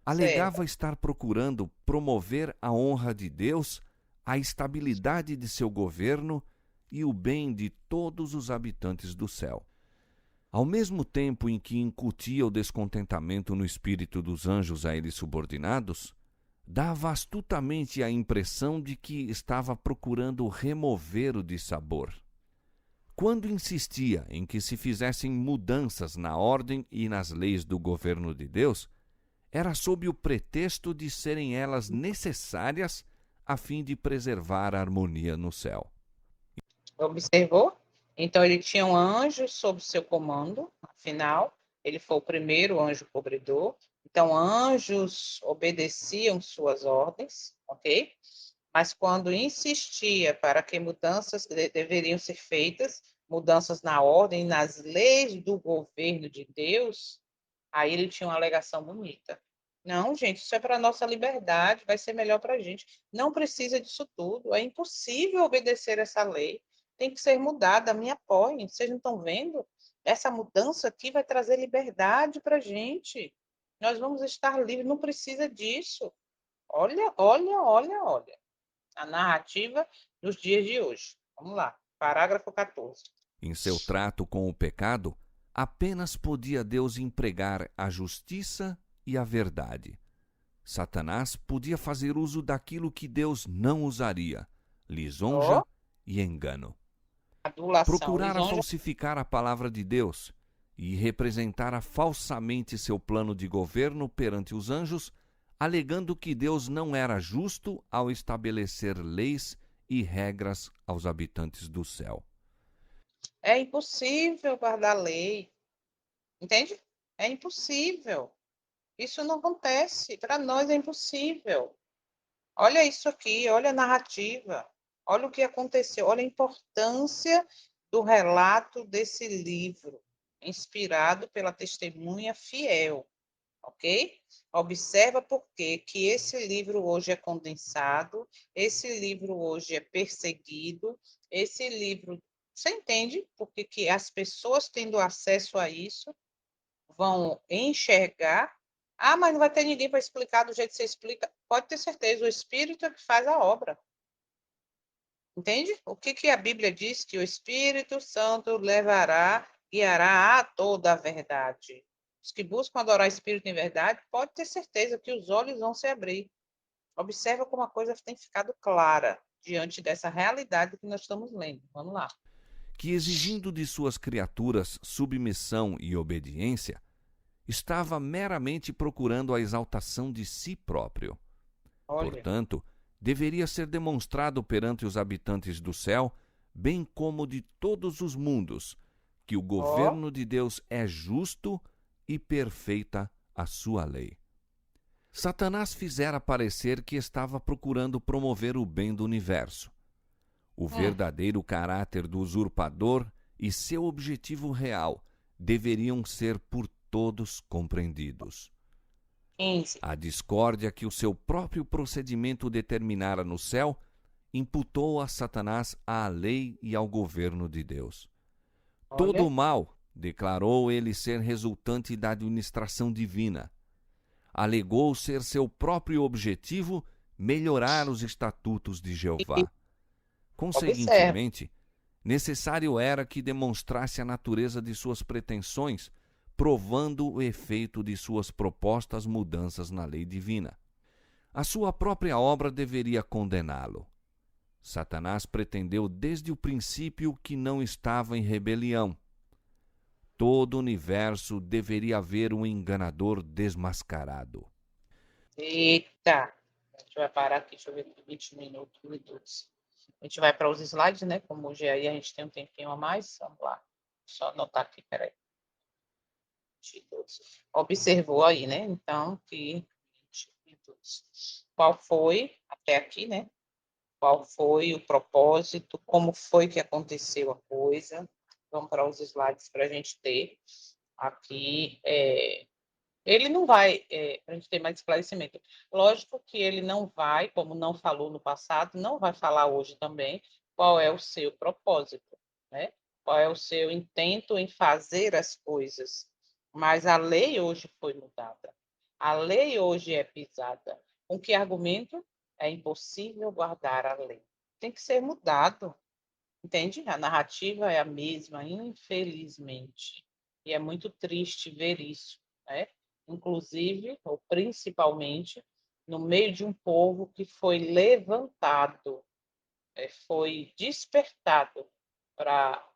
Alegava Observa. estar procurando promover a honra de Deus, a estabilidade de seu governo e o bem de todos os habitantes do céu. Ao mesmo tempo em que incutia o descontentamento no espírito dos anjos a ele subordinados, dava astutamente a impressão de que estava procurando remover o dissabor. Quando insistia em que se fizessem mudanças na ordem e nas leis do governo de Deus, era sob o pretexto de serem elas necessárias a fim de preservar a harmonia no céu. Observou? Então, ele tinha um anjo sob seu comando, afinal, ele foi o primeiro anjo cobridor. Então, anjos obedeciam suas ordens, ok? Mas quando insistia para que mudanças deveriam ser feitas, mudanças na ordem, nas leis do governo de Deus, aí ele tinha uma alegação bonita. Não, gente, isso é para a nossa liberdade, vai ser melhor para a gente. Não precisa disso tudo, é impossível obedecer essa lei, tem que ser mudada, me apoiem. Vocês não estão vendo? Essa mudança aqui vai trazer liberdade para a gente. Nós vamos estar livres, não precisa disso. Olha, olha, olha, olha. A narrativa dos dias de hoje. Vamos lá, parágrafo 14. Em seu trato com o pecado, apenas podia Deus empregar a justiça e a verdade. Satanás podia fazer uso daquilo que Deus não usaria: lisonja Ó, e engano. adulação, Procurara lisonja. falsificar a palavra de Deus e representara falsamente seu plano de governo perante os anjos, alegando que Deus não era justo ao estabelecer leis e regras aos habitantes do céu. É impossível guardar a lei, entende? É impossível. Isso não acontece. Para nós é impossível. Olha isso aqui, olha a narrativa, olha o que aconteceu, olha a importância do relato desse livro, inspirado pela testemunha fiel, ok? Observa por que esse livro hoje é condensado, esse livro hoje é perseguido, esse livro, você entende por que as pessoas tendo acesso a isso vão enxergar. Ah, mas não vai ter ninguém para explicar do jeito que você explica. Pode ter certeza, o Espírito é que faz a obra. Entende? O que a Bíblia diz? Que o Espírito Santo levará, guiará a toda a verdade. Os que buscam adorar o Espírito em verdade, pode ter certeza que os olhos vão se abrir. Observa como a coisa tem ficado clara diante dessa realidade que nós estamos lendo. Vamos lá. Que, exigindo de suas criaturas submissão e obediência, estava meramente procurando a exaltação de si próprio. Olha. Portanto, deveria ser demonstrado perante os habitantes do céu, bem como de todos os mundos, que o Ó. governo de Deus é justo e perfeita a sua lei. Satanás fizera parecer que estava procurando promover o bem do universo. O verdadeiro caráter do usurpador e seu objetivo real deveriam ser por todos compreendidos. 15. A discórdia que o seu próprio procedimento determinara no céu imputou a Satanás à lei e ao governo de Deus. Todo Olha, o mal declarou ele ser resultante da administração divina. Alegou ser seu próprio objetivo melhorar os estatutos de e Jeová. observa. Conseguintemente, necessário era que demonstrasse a natureza de suas pretensões, provando o efeito de suas propostas mudanças na lei divina. A sua própria obra deveria condená-lo. Satanás pretendeu desde o princípio que não estava em rebelião. Todo o universo deveria haver um enganador desmascarado. Eita, a gente vai parar aqui, deixa eu ver, 20 minutos. A gente vai para os slides, né? Como hoje aí a gente tem um tempinho a mais, vamos lá. Só anotar aqui, peraí. 22. Observou aí, né? Então, que 20 minutos. Qual foi, até aqui, né? Qual foi o propósito, como foi que aconteceu a coisa. Vamos para os slides para a gente ter aqui. Ele não vai, para a gente ter mais esclarecimento. Lógico que ele não vai, como não falou no passado, não vai falar hoje também qual é o seu propósito, né? Qual é o seu intento em fazer as coisas. Mas a lei hoje foi mudada. A lei hoje é pisada. Com que argumento? É impossível guardar a lei. Tem que ser mudado, entende? A narrativa é a mesma, infelizmente. E é muito triste ver isso, né? Inclusive, ou principalmente, no meio de um povo que foi levantado, foi despertado para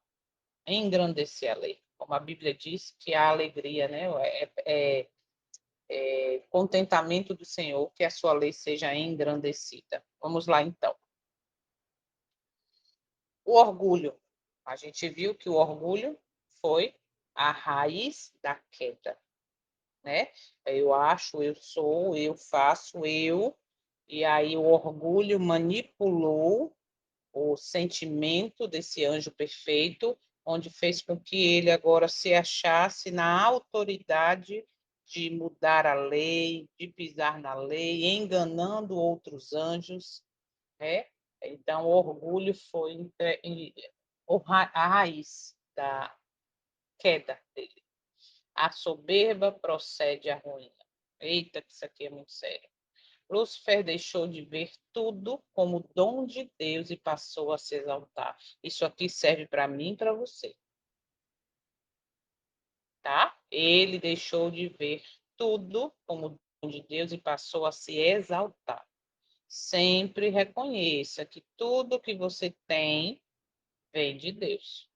engrandecer a lei. Como a Bíblia diz, que a alegria, né? Contentamento do Senhor, que a sua lei seja engrandecida. Vamos lá, então. O orgulho. A gente viu que o orgulho foi a raiz da queda, né? Eu acho, eu sou, eu faço, eu. E aí o orgulho manipulou o sentimento desse anjo perfeito, onde fez com que ele agora se achasse na autoridade de mudar a lei, de pisar na lei, enganando outros anjos, né? Então, o orgulho foi a raiz da queda dele. A soberba procede à ruína. Eita, que isso aqui é muito sério. Lúcifer deixou de ver tudo como dom de Deus e passou a se exaltar. Isso aqui serve para mim e para você. Tá? Ele deixou de ver tudo como dom de Deus e passou a se exaltar. Sempre reconheça que tudo que você tem vem de Deus.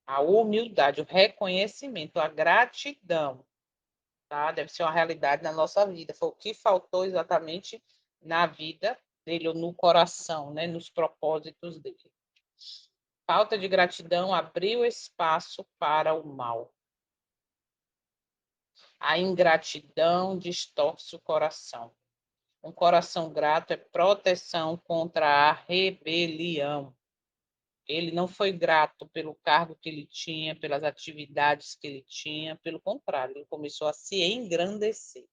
A humildade, o reconhecimento, a gratidão, tá? Deve ser uma realidade na nossa vida. Foi o que faltou exatamente na vida dele, ou no coração, né? Nos propósitos dele. Falta de gratidão abriu espaço para o mal. A ingratidão distorce o coração. Um coração grato é proteção contra a rebelião. Ele não foi grato pelo cargo que ele tinha, pelas atividades que ele tinha, pelo contrário, ele começou a se engrandecer.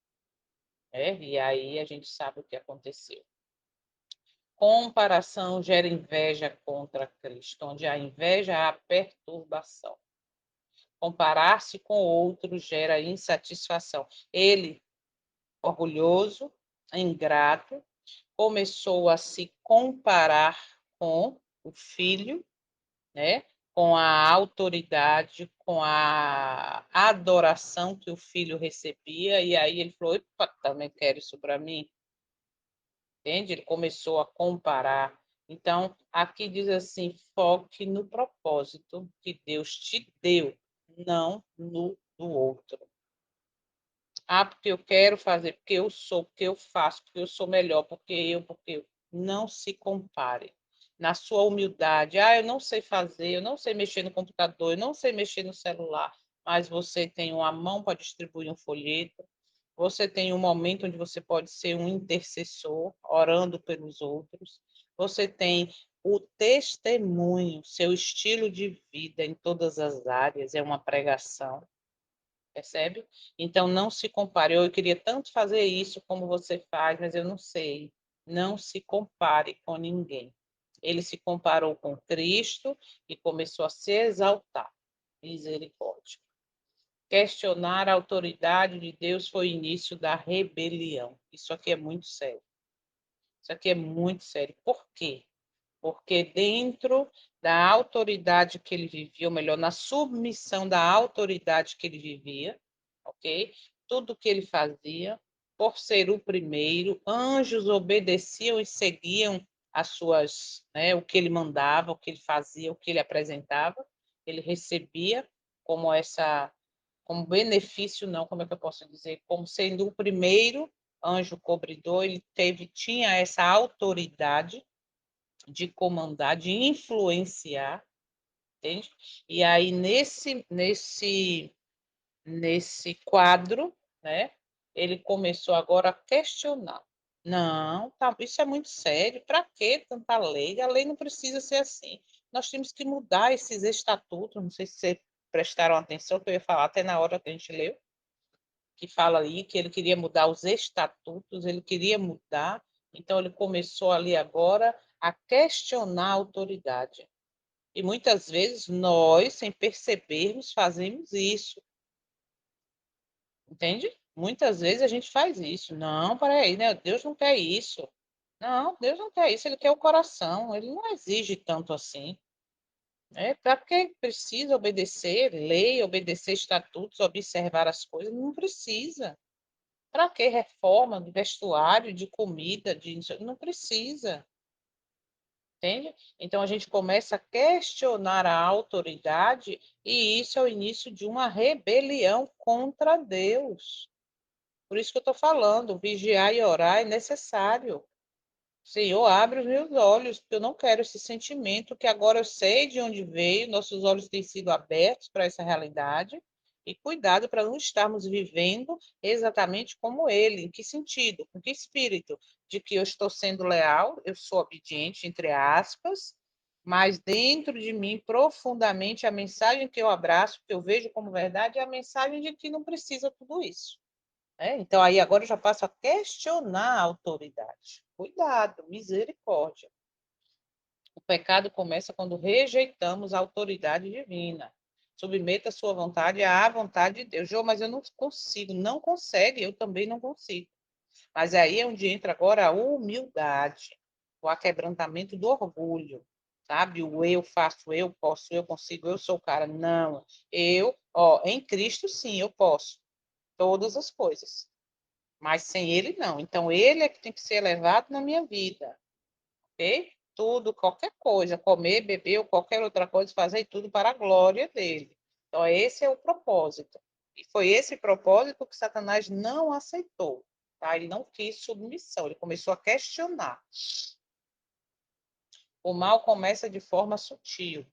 E aí a gente sabe o que aconteceu. Comparação gera inveja contra Cristo, onde a inveja há perturbação. Comparar-se com outro gera insatisfação. Ele, orgulhoso, ingrato, começou a se comparar com o filho, né? Com a autoridade, com a adoração que o filho recebia, e aí ele falou: "Opa, também quero isso para mim". Entende? Ele começou a comparar. Então, aqui diz assim: foque no propósito que Deus te deu, não no do outro. Ah, porque eu quero fazer, porque eu sou, porque eu faço, porque eu sou melhor, porque eu. Não se compare. Na sua humildade, eu não sei fazer, eu não sei mexer no computador, eu não sei mexer no celular, mas você tem uma mão para distribuir um folheto, Você tem um momento onde você pode ser um intercessor, orando pelos outros. Você tem o testemunho, seu estilo de vida em todas as áreas, é uma pregação, percebe? Então, não se compare. Eu queria tanto fazer isso como você faz, mas eu não sei. Não se compare com ninguém. Ele se comparou com Cristo e começou a se exaltar. Misericórdia. Questionar a autoridade de Deus foi o início da rebelião. Isso aqui é muito sério. Isso aqui é muito sério. Por quê? Porque dentro da autoridade que ele vivia, ou melhor, na submissão da autoridade que ele vivia, ok? Tudo que ele fazia, por ser o primeiro, anjos obedeciam e seguiam as suas, né, o que ele mandava, o que ele fazia, o que ele apresentava, ele recebia como essa, como benefício, não, como é que eu posso dizer, como sendo o primeiro anjo cobridor, ele tinha essa autoridade de comandar, de influenciar, entende? E aí nesse quadro, né, ele começou agora a questionar. Não, tá, isso é muito sério. Para que tanta lei? A lei não precisa ser assim. Nós temos que mudar esses estatutos. Não sei se vocês prestaram atenção, que eu ia falar até na hora que a gente leu, que fala ali que ele queria mudar os estatutos, ele queria mudar. Então, ele começou ali agora a questionar a autoridade. E muitas vezes nós, sem percebermos, fazemos isso, entende? Muitas vezes a gente faz isso. Não, peraí, né? Deus não quer isso. Não, Deus não quer isso, ele quer o coração, ele não exige tanto assim. Para que precisa obedecer lei, obedecer estatutos, observar as coisas? Não precisa. Para que reforma de vestuário, de comida, não precisa. Entende? Então a gente começa a questionar a autoridade e isso é o início de uma rebelião contra Deus. Por isso que eu estou falando, vigiar e orar é necessário. Senhor, abre os meus olhos, porque eu não quero esse sentimento que agora eu sei de onde veio, nossos olhos têm sido abertos para essa realidade. E cuidado para não estarmos vivendo exatamente como ele. Em que sentido? Com que espírito? De que eu estou sendo leal, eu sou obediente, entre aspas, mas dentro de mim, profundamente, a mensagem que eu abraço, que eu vejo como verdade, é a mensagem de que não precisa tudo isso. Então, aí agora eu já passo a questionar a autoridade. Cuidado, misericórdia. O pecado começa quando rejeitamos a autoridade divina. Submeta a sua vontade à vontade de Deus. Jô, mas eu não consigo. Não consegue, eu também não consigo. Mas aí é onde entra agora a humildade, o aquebrantamento do orgulho, sabe? O eu faço, eu posso, eu consigo, eu sou o cara. Não, em Cristo, sim, eu posso todas as coisas. Mas sem ele, não. Então, ele é que tem que ser elevado na minha vida, ok? Tudo, qualquer coisa, comer, beber ou qualquer outra coisa, fazer tudo para a glória dele. Então, esse é o propósito. E foi esse propósito que Satanás não aceitou, tá? Ele não quis submissão, ele começou a questionar. O mal começa de forma sutil.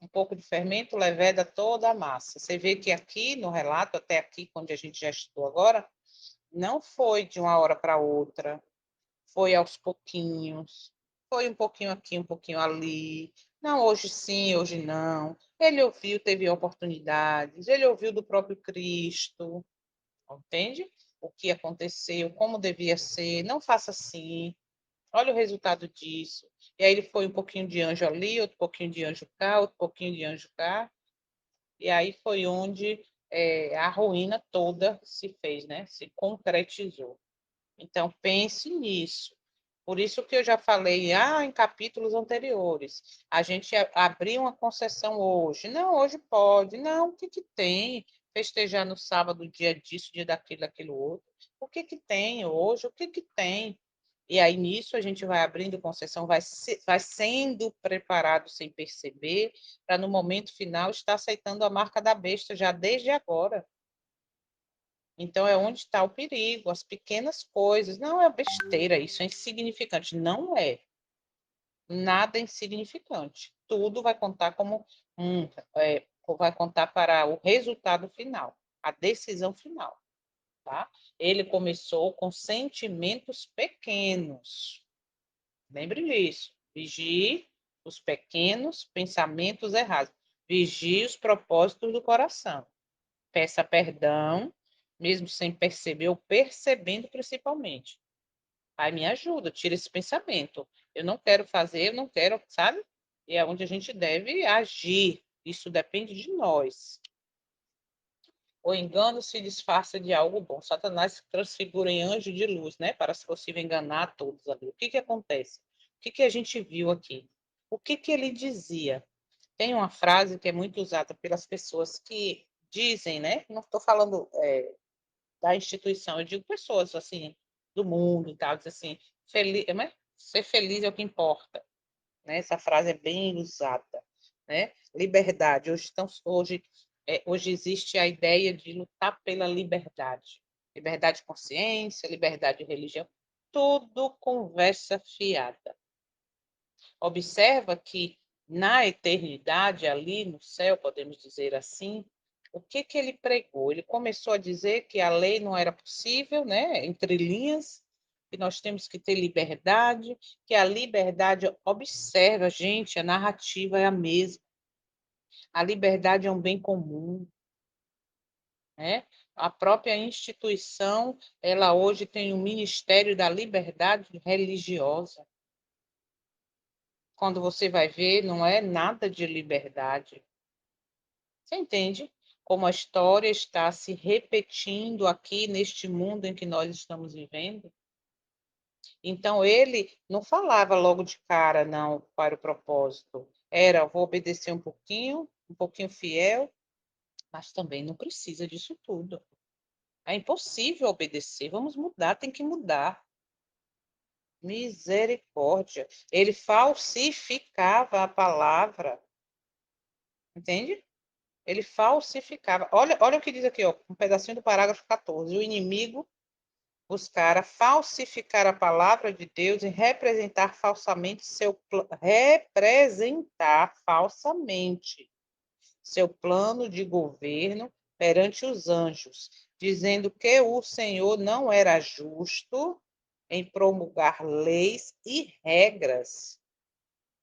Um pouco de fermento leveda toda a massa. Você vê que aqui no relato, até aqui, onde a gente já estudou agora, não foi de uma hora para outra, foi aos pouquinhos, foi um pouquinho aqui, um pouquinho ali. Não, hoje sim, hoje não. Ele ouviu, teve oportunidades, ele ouviu do próprio Cristo, entende? O que aconteceu, como devia ser, não faça assim. Olha o resultado disso. E aí ele foi um pouquinho de anjo ali, outro pouquinho de anjo cá, outro pouquinho de anjo cá. E aí foi onde a ruína toda se fez, né? Se concretizou. Então, pense nisso. Por isso que eu já falei em capítulos anteriores. A gente abriu uma concessão hoje. Não, hoje pode. Não, o que, que tem? Festejar no sábado, dia disso, dia daquilo, daquilo outro. O que, que tem hoje? O que, que tem? E aí, nisso, a gente vai abrindo concessão, vai sendo preparado sem perceber, para no momento final estar aceitando a marca da besta já desde agora. Então, é onde está o perigo, as pequenas coisas. Não é besteira, isso é insignificante. Não é. Nada é insignificante. Tudo vai contar vai contar para o resultado final, a decisão final. tá? Ele começou com sentimentos pequenos. Lembre disso. Vigie os pequenos pensamentos errados. Vigie os propósitos do coração. Peça perdão, mesmo sem perceber ou percebendo principalmente. Pai, me ajuda, tira esse pensamento. Eu não quero fazer, eu não quero, sabe? E é onde a gente deve agir. Isso depende de nós. O engano se disfarça de algo bom. Satanás se transfigura em anjo de luz, né? Para, se possível, enganar a todos ali. O que que acontece? O que que a gente viu aqui? O que que ele dizia? Tem uma frase que é muito usada pelas pessoas que dizem, né? Não estou falando da instituição, eu digo pessoas, assim, do mundo e tal, diz assim, ser feliz é o que importa, né? Essa frase é bem usada, né? Liberdade. Hoje existe a ideia de lutar pela liberdade. Liberdade de consciência, liberdade de religião, tudo conversa fiada. Observa que na eternidade, ali no céu, podemos dizer assim, o que que ele pregou? Ele começou a dizer que a lei não era possível, né? Entre linhas, que nós temos que ter liberdade, que a liberdade, observa, gente, a narrativa é a mesma. A liberdade é um bem comum, né? A própria instituição, ela hoje tem o Ministério da Liberdade Religiosa. Quando você vai ver, não é nada de liberdade. Você entende como a história está se repetindo aqui neste mundo em que nós estamos vivendo? Então, ele não falava logo de cara, não, para o propósito. Era, vou obedecer um pouquinho fiel, mas também não precisa disso tudo. É impossível obedecer. Vamos mudar, tem que mudar. Misericórdia. Ele falsificava a palavra, entende? Ele falsificava. Olha o que diz aqui, ó, um pedacinho do parágrafo 14. O inimigo buscara falsificar a palavra de Deus e representar falsamente seu plano de governo perante os anjos, dizendo que o Senhor não era justo em promulgar leis e regras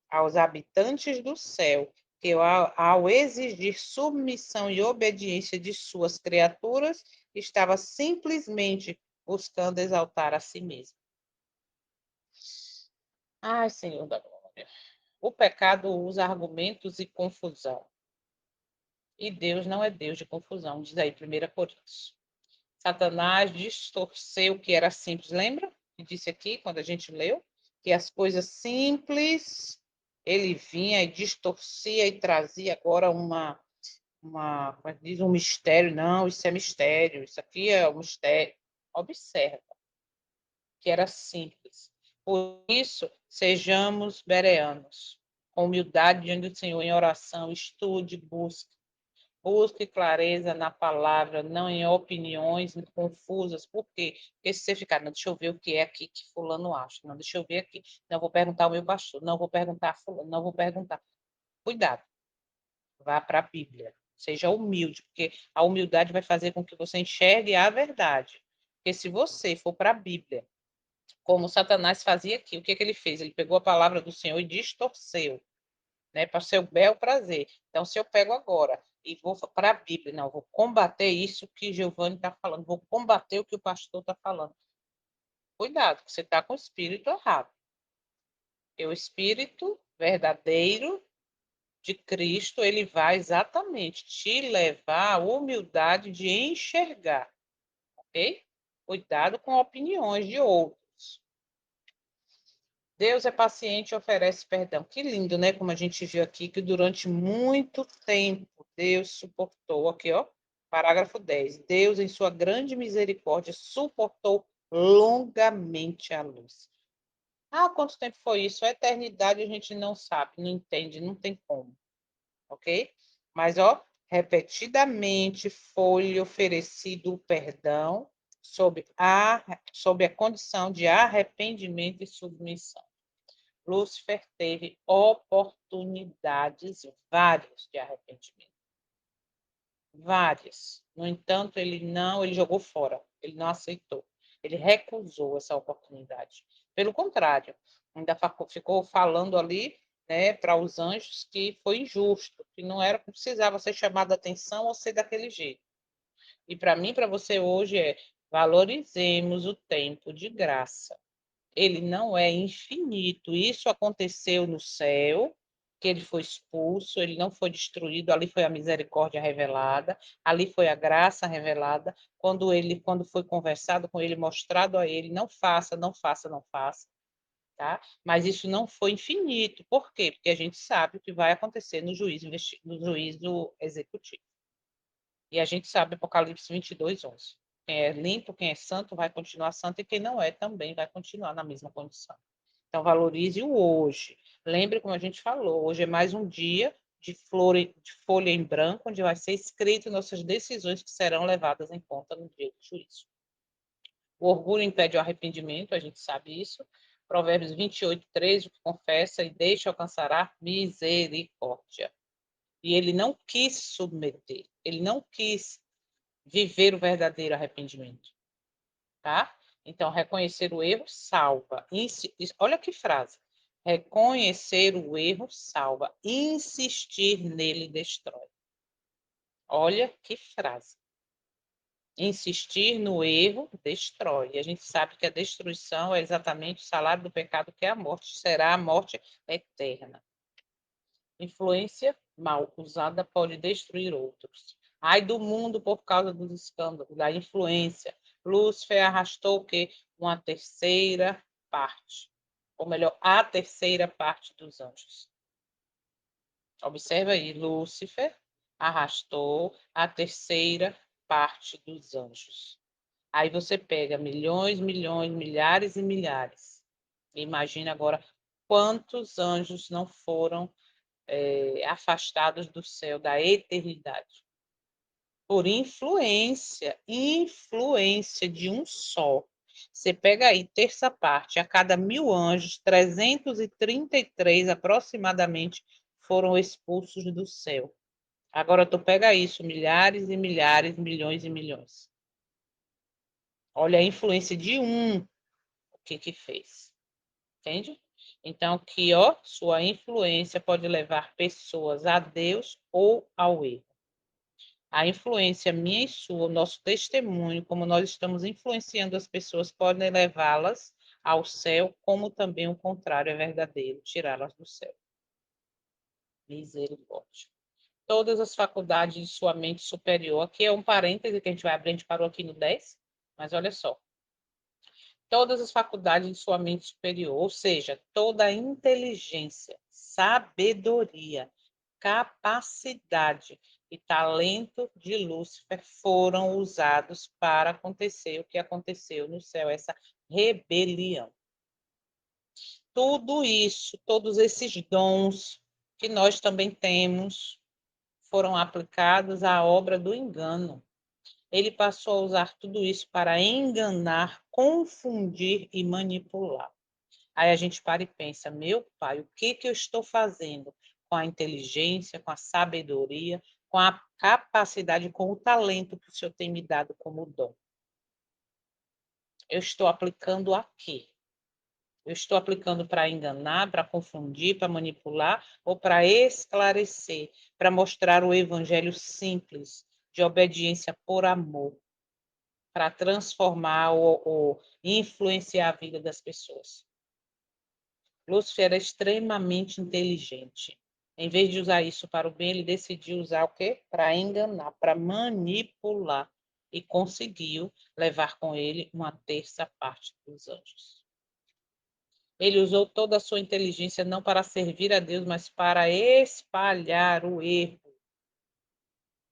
aos habitantes do céu, que ao exigir submissão e obediência de suas criaturas, estava simplesmente buscando exaltar a si mesmo. Ai, Senhor da glória. O pecado usa argumentos e confusão. E Deus não é Deus de confusão, diz aí 1 Coríntios. Satanás distorceu o que era simples. Lembra? Que disse aqui, quando a gente leu, que as coisas simples, ele vinha e distorcia e trazia agora como é que diz, um mistério. Não, isso é mistério, isso aqui é um mistério. Observa que era simples. Por isso, sejamos bereanos, com humildade diante do Senhor, em oração, estude, busque. Busque clareza na palavra, não em opiniões confusas. Por quê? Porque se você ficar, não, deixa eu ver o que é aqui que fulano acha. Não, deixa eu ver aqui. Não, vou perguntar ao meu pastor. Não, vou perguntar a fulano. Não, vou perguntar. Cuidado. Vá para a Bíblia. Seja humilde, porque a humildade vai fazer com que você enxergue a verdade. Porque se você for para a Bíblia, como Satanás fazia aqui, o que que ele fez? Ele pegou a palavra do Senhor e distorceu, né, para o seu bel prazer. Então, se eu pego agora e vou para a Bíblia, não, vou combater isso que Giovanni está falando, vou combater o que o pastor está falando. Cuidado, que você está com o espírito errado. E o espírito verdadeiro de Cristo, ele vai exatamente te levar à humildade de enxergar, ok? Cuidado com opiniões de outros. Deus é paciente e oferece perdão. Que lindo, né? Como a gente viu aqui, que durante muito tempo Deus suportou. Aqui, ó, parágrafo 10. Deus, em sua grande misericórdia, suportou longamente a luz. Ah, quanto tempo foi isso? A eternidade a gente não sabe, não entende, não tem como. Ok? Mas, ó, repetidamente foi oferecido o perdão sob a condição de arrependimento e submissão. Lúcifer teve oportunidades várias de arrependimento. Várias. No entanto, ele jogou fora. Ele não aceitou. Ele recusou essa oportunidade. Pelo contrário, ainda ficou falando ali, né, para os anjos que foi injusto, que não era que precisava ser chamado a atenção ou ser daquele jeito. E para mim, para você hoje valorizemos o tempo de graça. Ele não é infinito. Isso aconteceu no céu, que ele foi expulso, ele não foi destruído, ali foi a misericórdia revelada, ali foi a graça revelada, quando foi conversado com ele, mostrado a ele, não faça, não faça, não faça, tá? Mas isso não foi infinito. Por quê? Porque a gente sabe o que vai acontecer no juízo executivo. E a gente sabe Apocalipse 22, 11. Quem é limpo, quem é santo, vai continuar santo, e quem não é, também vai continuar na mesma condição. Então, valorize o hoje. Lembre, como a gente falou, hoje é mais um dia de folha em branco, onde vai ser escrito nossas decisões que serão levadas em conta no dia do juízo. O orgulho impede o arrependimento, a gente sabe isso. Provérbios 28, 13, que confessa e deixa alcançará misericórdia. E ele não quis submeter, ele não quis viver o verdadeiro arrependimento, tá? Então, reconhecer o erro salva. Olha que frase. Reconhecer o erro salva. Insistir nele destrói. Olha que frase. Insistir no erro destrói. E a gente sabe que a destruição é exatamente o salário do pecado, que é a morte. Será a morte eterna. Influência mal usada pode destruir outros. Ai do mundo por causa dos escândalos, da influência. Lúcifer arrastou o quê? Uma terceira parte. Ou melhor, a terceira parte dos anjos. Observa aí, Lúcifer arrastou a terceira parte dos anjos. Aí você pega milhões, milhões, milhares e milhares. Imagina agora quantos anjos não foram afastados do céu, da eternidade. Por influência de um só. Você pega aí, terça parte, a cada 1.000 anjos, 333 aproximadamente foram expulsos do céu. Agora tu pega isso, milhares e milhares, milhões e milhões. Olha a influência de um, o que fez. Entende? Então, aqui, ó, sua influência pode levar pessoas a Deus ou ao erro. A influência minha e sua, o nosso testemunho, como nós estamos influenciando as pessoas, podem levá-las ao céu, como também o contrário é verdadeiro, tirá-las do céu. Misericórdia. Todas as faculdades de sua mente superior, aqui é um parêntese que a gente vai abrir, a gente parou aqui no 10, mas olha só. Todas as faculdades de sua mente superior, ou seja, toda a inteligência, sabedoria, capacidade e talento de Lúcifer foram usados para acontecer o que aconteceu no céu, essa rebelião. Tudo isso, todos esses dons que nós também temos, foram aplicados à obra do engano. Ele passou a usar tudo isso para enganar, confundir e manipular. Aí a gente para e pensa, meu pai, o que eu estou fazendo com a inteligência, com a sabedoria, com a capacidade, com o talento que o Senhor tem me dado como dom? Eu estou aplicando a quê? Eu estou aplicando para enganar, para confundir, para manipular ou para esclarecer, para mostrar o evangelho simples, de obediência por amor, para transformar ou influenciar a vida das pessoas. Lúcifer era extremamente inteligente. Em vez de usar isso para o bem, ele decidiu usar o quê? Para enganar, para manipular. E conseguiu levar com ele uma terça parte dos anjos. Ele usou toda a sua inteligência não para servir a Deus, mas para espalhar o erro.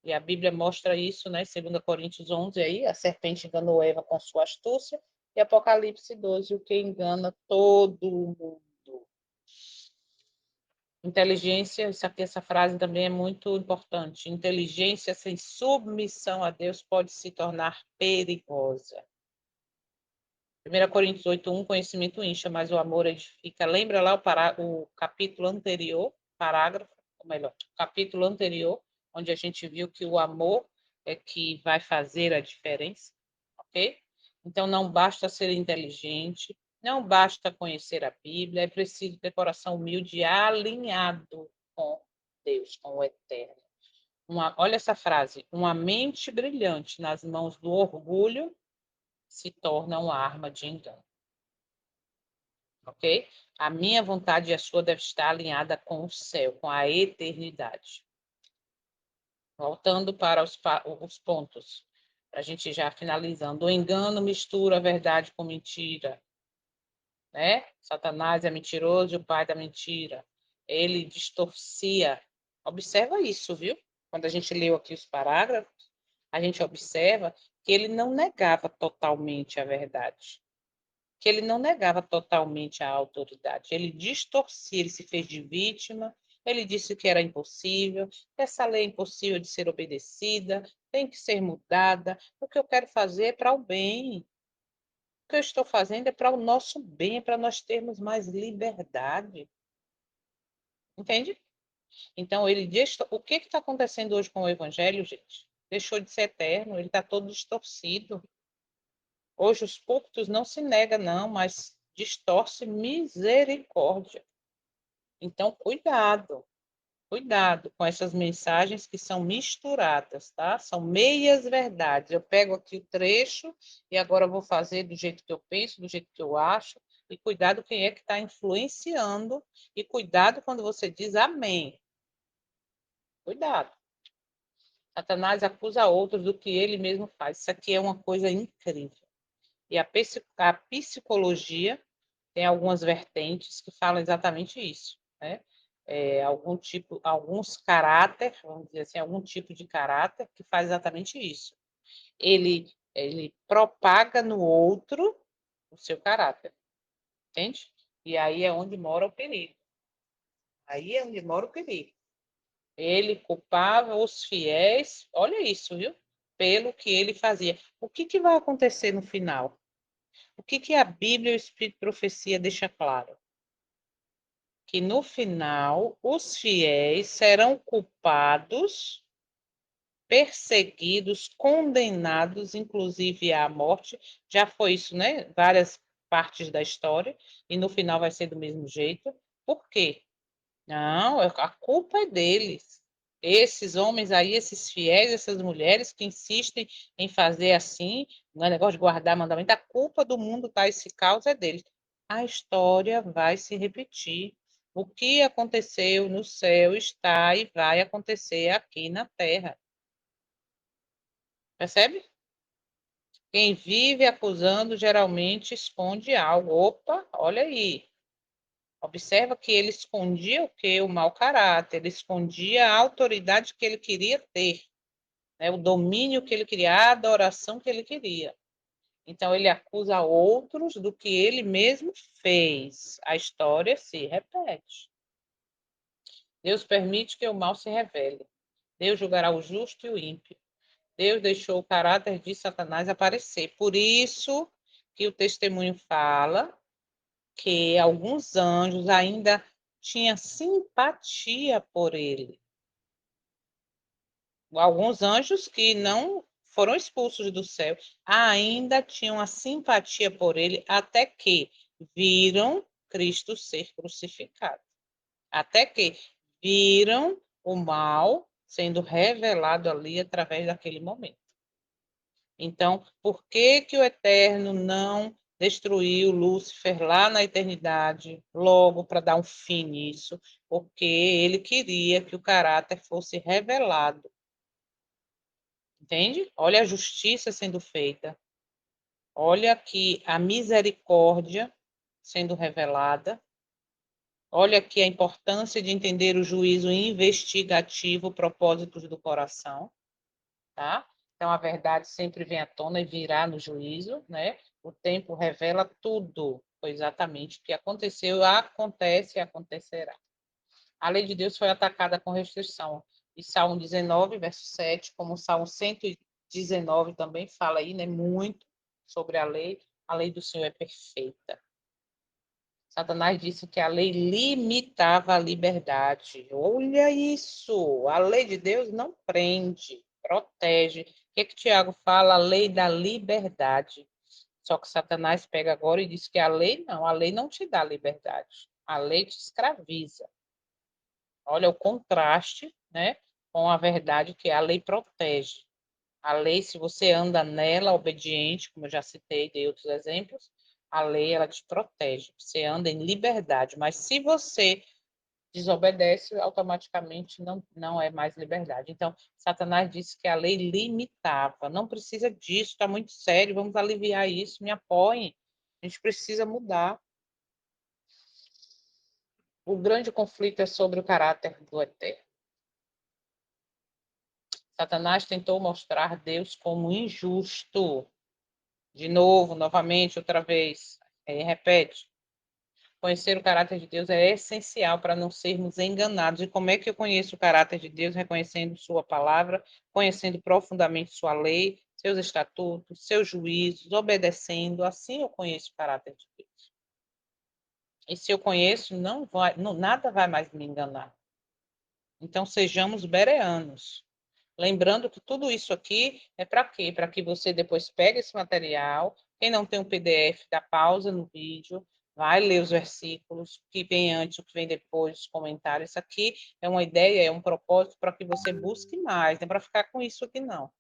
E a Bíblia mostra isso, né? 2 Coríntios 11, aí, a serpente enganou Eva com sua astúcia, e Apocalipse 12, o que engana todo mundo. Inteligência, essa frase também é muito importante. Inteligência sem submissão a Deus pode se tornar perigosa. 1 Coríntios 8:1, conhecimento incha, mas o amor edifica. Lembra lá o capítulo anterior, parágrafo, ou melhor, capítulo anterior, onde a gente viu que o amor é que vai fazer a diferença, ok? ok? Então, não basta ser inteligente, não basta conhecer a Bíblia, é preciso ter coração humilde e alinhado com Deus, com o Eterno. Olha essa frase: uma mente brilhante nas mãos do orgulho se torna uma arma de engano. Ok? A minha vontade e a sua deve estar alinhada com o céu, com a eternidade. Voltando para os pontos, para a gente já finalizando. O engano mistura a verdade com mentira. Né? Satanás é mentiroso e o pai da mentira. Ele distorcia. Observa isso, viu? Quando a gente leu aqui os parágrafos, a gente observa que ele não negava totalmente a verdade, que ele não negava totalmente a autoridade. Ele distorcia, ele se fez de vítima, ele disse que era impossível, que essa lei é impossível de ser obedecida, tem que ser mudada, o que eu quero fazer é para o bem. O que eu estou fazendo é para o nosso bem, é para nós termos mais liberdade. Entende? Então, o que está acontecendo hoje com o Evangelho, gente? Deixou de ser eterno, ele está todo distorcido. Hoje os púlpitos não se nega, não, mas distorce misericórdia. Então, cuidado com essas mensagens que são misturadas, tá? São meias verdades. Eu pego aqui o trecho e agora vou fazer do jeito que eu penso, do jeito que eu acho. E cuidado quem é que está influenciando. E cuidado quando você diz amém. Cuidado. Satanás acusa outros do que ele mesmo faz. Isso aqui é uma coisa incrível. E a psicologia tem algumas vertentes que falam exatamente isso, né? Alguns caráter, vamos dizer assim, algum tipo de caráter que faz exatamente isso. Ele propaga no outro o seu caráter, entende? E aí é onde mora o perigo. Aí é onde mora o perigo. Ele culpava os fiéis, olha isso, viu? Pelo que ele fazia. O que vai acontecer no final? O que a Bíblia e o Espírito de Profecia deixa claro? Que no final os fiéis serão culpados, perseguidos, condenados, inclusive à morte. Já foi isso, né? Várias partes da história, e no final vai ser do mesmo jeito. Por quê? Não, a culpa é deles. Esses homens aí, esses fiéis, essas mulheres que insistem em fazer assim, não é negócio de guardar mandamento, a culpa do mundo tá esse caos é deles. A história vai se repetir. O que aconteceu no céu está e vai acontecer aqui na terra. Percebe? Quem vive acusando geralmente esconde algo. Opa, olha aí. Observa que ele escondia o quê? O mau caráter, ele escondia a autoridade que ele queria ter, né? O domínio que ele queria, a adoração que ele queria. Então, ele acusa outros do que ele mesmo fez. A história se repete. Deus permite que o mal se revele. Deus julgará o justo e o ímpio. Deus deixou o caráter de Satanás aparecer. Por isso que o testemunho fala que alguns anjos ainda tinham simpatia por ele. Alguns anjos que não foram expulsos do céu ainda tinham a simpatia por ele até que viram Cristo ser crucificado. Até que viram o mal sendo revelado ali através daquele momento. Então, por que que o Eterno não destruiu Lúcifer lá na eternidade, logo para dar um fim nisso? Porque ele queria que o caráter fosse revelado. Entende? Olha a justiça sendo feita. Olha aqui a misericórdia sendo revelada. Olha aqui a importância de entender o juízo investigativo, propósitos do coração, tá? Então, a verdade sempre vem à tona e virá no juízo, né? O tempo revela tudo. Foi exatamente o que aconteceu, acontece e acontecerá. A lei de Deus foi atacada com restrição. E Salmo 19, verso 7, como o Salmo 119 também fala aí, né? Muito sobre a lei. A lei do Senhor é perfeita. Satanás disse que a lei limitava a liberdade. Olha isso! A lei de Deus não prende, protege, que Tiago fala? A lei da liberdade. Só que Satanás pega agora e diz que a lei não te dá liberdade. A lei te escraviza. Olha o contraste, né, com a verdade que a lei protege. A lei, se você anda nela, obediente, como eu já citei, dei outros exemplos, a lei, ela te protege. Você anda em liberdade. Mas se você desobedece, automaticamente não é mais liberdade. Então, Satanás disse que a lei limitava. Não precisa disso, está muito sério, vamos aliviar isso, me apoiem. A gente precisa mudar. O grande conflito é sobre o caráter do eterno. Satanás tentou mostrar Deus como injusto. De novo, novamente, outra vez. Repete. Conhecer o caráter de Deus é essencial para não sermos enganados. E como é que eu conheço o caráter de Deus? Reconhecendo sua palavra, conhecendo profundamente sua lei, seus estatutos, seus juízos, obedecendo. Assim eu conheço o caráter de Deus. E se eu conheço, nada vai mais me enganar. Então, sejamos bereanos. Lembrando que tudo isso aqui é para quê? Para que você depois pegue esse material. Quem não tem um PDF, dá pausa no vídeo, vai ler os versículos, o que vem antes, o que vem depois, os comentários. Isso aqui é uma ideia, é um propósito para que você busque mais, não é para ficar com isso aqui, não.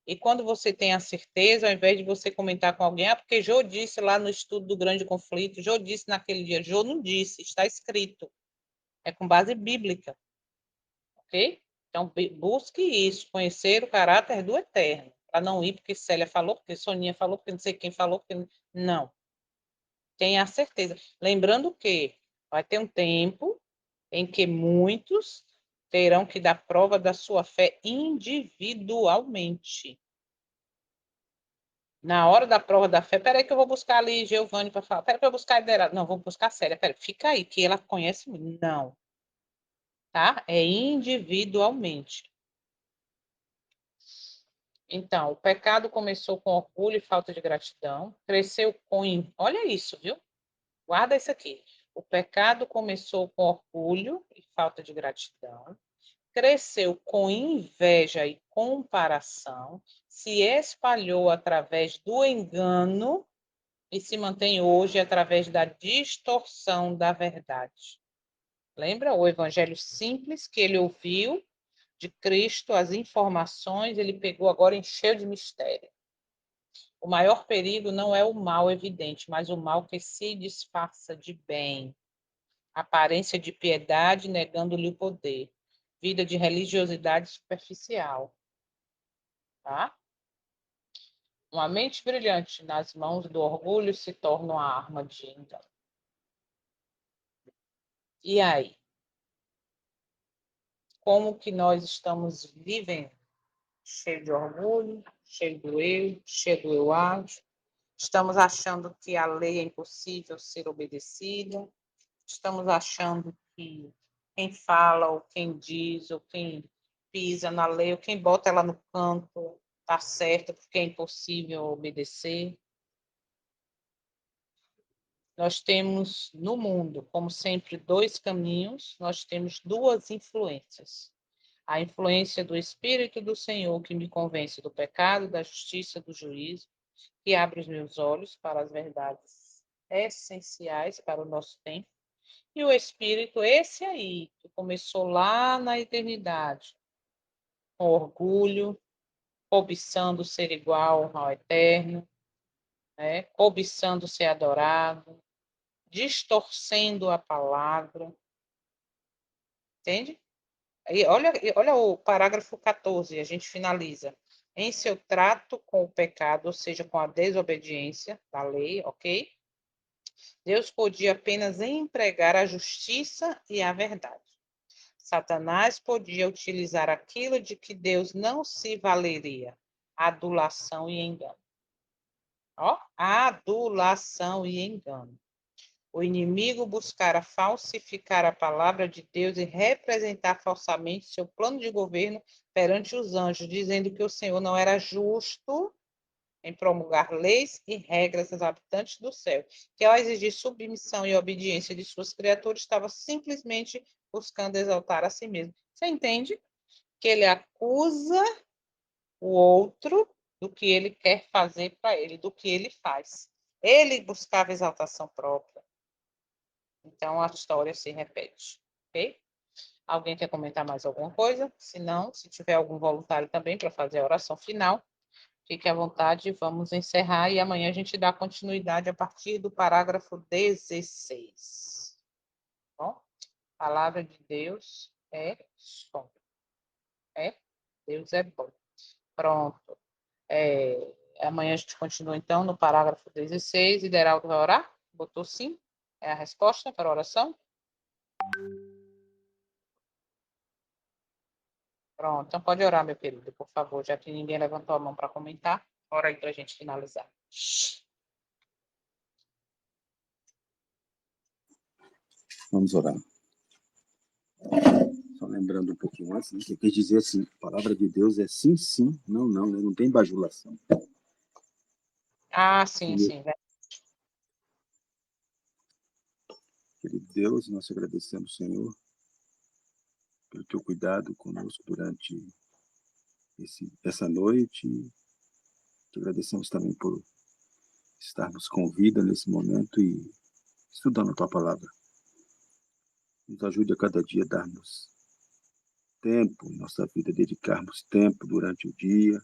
E quando você tem a certeza, ao invés de você comentar com alguém, porque Jô disse lá no estudo do grande conflito, Jô disse naquele dia, Jô não disse, está escrito. É com base bíblica, ok? Então, busque isso, conhecer o caráter do eterno, para não ir porque Célia falou, porque Soninha falou, porque não sei quem falou, porque não. Tenha a certeza. Lembrando que vai ter um tempo em que muitos terão que dar prova da sua fé individualmente. Na hora da prova da fé, peraí que eu vou buscar ali Giovanni para falar, peraí que eu vou buscar Iderado. Não, vou buscar Célia, peraí, fica aí, que ela conhece muito. Não, tá? É individualmente. Então, o pecado começou com orgulho e falta de gratidão, cresceu com. Olha isso, viu? Guarda isso aqui. O pecado começou com orgulho e falta de gratidão, cresceu com inveja e comparação, se espalhou através do engano e se mantém hoje através da distorção da verdade. Lembra o evangelho simples que ele ouviu de Cristo, as informações, ele pegou agora e encheu de mistério. O maior perigo não é o mal evidente, mas o mal que se disfarça de bem. Aparência de piedade, negando-lhe o poder. Vida de religiosidade superficial. Tá? Uma mente brilhante nas mãos do orgulho se torna uma arma de engano. E aí? Como que nós estamos vivendo? Cheio de orgulho, cheio do eu acho. Estamos achando que a lei é impossível ser obedecida. Estamos achando que quem fala, ou quem diz, ou quem pisa na lei, ou quem bota ela no canto, está certo, porque é impossível obedecer. Nós temos no mundo, como sempre, dois caminhos, nós temos duas influências. A influência do Espírito do Senhor, que me convence do pecado, da justiça, do juízo, que abre os meus olhos para as verdades essenciais para o nosso tempo. E o Espírito, esse aí, que começou lá na eternidade, com orgulho, cobiçando ser igual ao Eterno, né? Cobiçando ser adorado, distorcendo a palavra, entende? Olha o parágrafo 14, a gente finaliza. Em seu trato com o pecado, ou seja, com a desobediência da lei, ok? Deus podia apenas empregar a justiça e a verdade. Satanás podia utilizar aquilo de que Deus não se valeria, adulação e engano. Ó, adulação e engano. O inimigo buscara falsificar a palavra de Deus e representar falsamente seu plano de governo perante os anjos, dizendo que o Senhor não era justo em promulgar leis e regras aos habitantes do céu, que ao exigir submissão e obediência de suas criaturas, estava simplesmente buscando exaltar a si mesmo. Você entende? Que ele acusa o outro do que ele quer fazer para ele, do que ele faz. Ele buscava exaltação própria. Então, a história se repete, ok? Alguém quer comentar mais alguma coisa? Se não, se tiver algum voluntário também para fazer a oração final, fique à vontade, vamos encerrar e amanhã a gente dá continuidade a partir do parágrafo 16. Bom, a palavra de Deus é som. Deus é bom. Pronto. Amanhã a gente continua, então, no parágrafo 16. Ideraldo vai orar? Botou sim? É a resposta para a oração? Pronto, então pode orar, meu querido, por favor, já que ninguém levantou a mão para comentar. Ora aí para a gente finalizar. Vamos orar. Só lembrando um pouquinho antes, né, que eu quis dizer assim, a palavra de Deus é sim, sim, não, não, né, não tem bajulação. Sim, sim. Querido Deus, nós agradecemos, Senhor, pelo teu cuidado conosco durante essa noite. Te agradecemos também por estarmos com vida nesse momento e estudando a tua palavra. Nos ajude a cada dia a darmos tempo em nossa vida, dedicarmos tempo durante o dia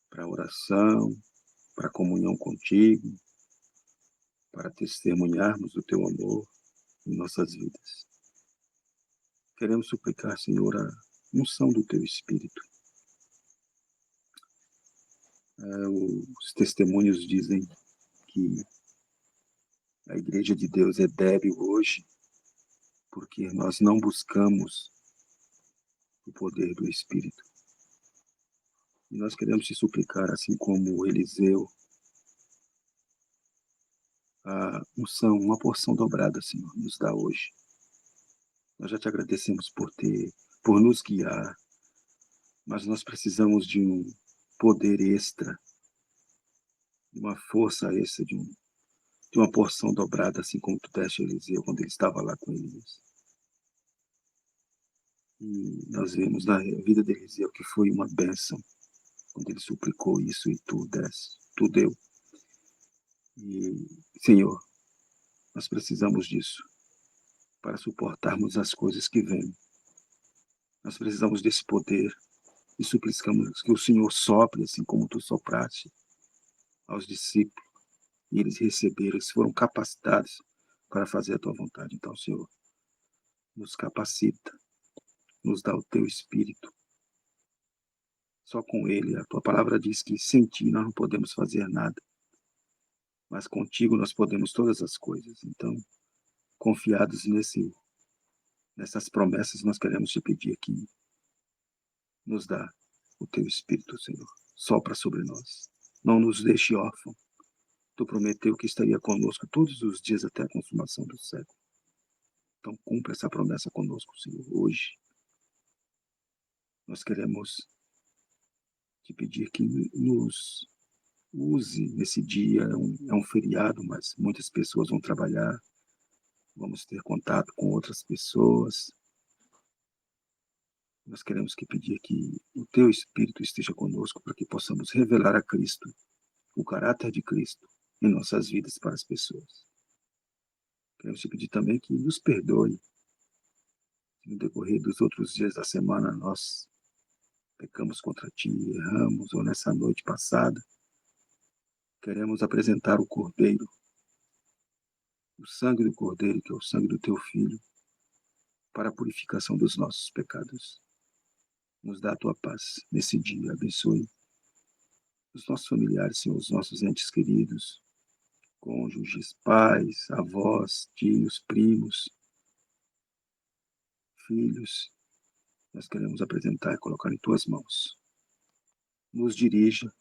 para oração, para comunhão contigo, para testemunharmos o teu amor em nossas vidas. Queremos suplicar, Senhor, a unção do teu Espírito. Os testemunhos dizem que a Igreja de Deus é débil hoje, porque nós não buscamos o poder do Espírito. E nós queremos te suplicar, assim como Eliseu, a unção, uma porção dobrada, Senhor, nos dá hoje. Nós já te agradecemos por nos guiar, mas nós precisamos de um poder extra, de uma força extra, de uma porção dobrada, assim como tu deste a Eliseu quando ele estava lá com Elias. E nós vemos na vida de Eliseu que foi uma bênção, quando ele suplicou isso e tu deu. E, Senhor, nós precisamos disso para suportarmos as coisas que vêm. Nós precisamos desse poder e suplicamos que o Senhor sopre, assim como tu sopraste aos discípulos, e eles receberam, eles foram capacitados para fazer a tua vontade. Então, Senhor, nos capacita, nos dá o teu Espírito. Só com ele, a tua palavra diz que sem ti nós não podemos fazer nada, mas contigo nós podemos todas as coisas. Então, confiados nessas promessas, nós queremos te pedir que nos dá o teu Espírito, Senhor. Sopra sobre nós. Não nos deixe órfãos. Tu prometeu que estaria conosco todos os dias até a consumação do século. Então, cumpra essa promessa conosco, Senhor, hoje. Nós queremos te pedir que nos use nesse dia. É um feriado, mas muitas pessoas vão trabalhar. Vamos ter contato com outras pessoas. Nós queremos que pedir que o teu Espírito esteja conosco para que possamos revelar a Cristo, o caráter de Cristo em nossas vidas para as pessoas. Queremos te pedir também que nos perdoe. No decorrer dos outros dias da semana, nós pecamos contra ti, erramos, ou nessa noite passada. Queremos apresentar o Cordeiro, o sangue do Cordeiro, que é o sangue do teu Filho, para a purificação dos nossos pecados. Nos dá a tua paz nesse dia. Abençoe os nossos familiares, Senhor, os nossos entes queridos, cônjuges, pais, avós, tios, primos, filhos. Nós queremos apresentar e colocar em tuas mãos. Nos dirija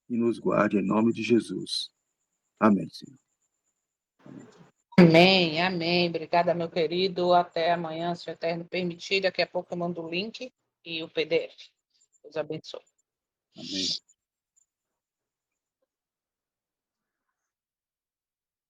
e nos guarde em nome de Jesus. Amém, Senhor. Amém, amém. Obrigada, meu querido. Até amanhã, se o Eterno permitir. Daqui a pouco eu mando o link e o PDF. Deus abençoe. Amém.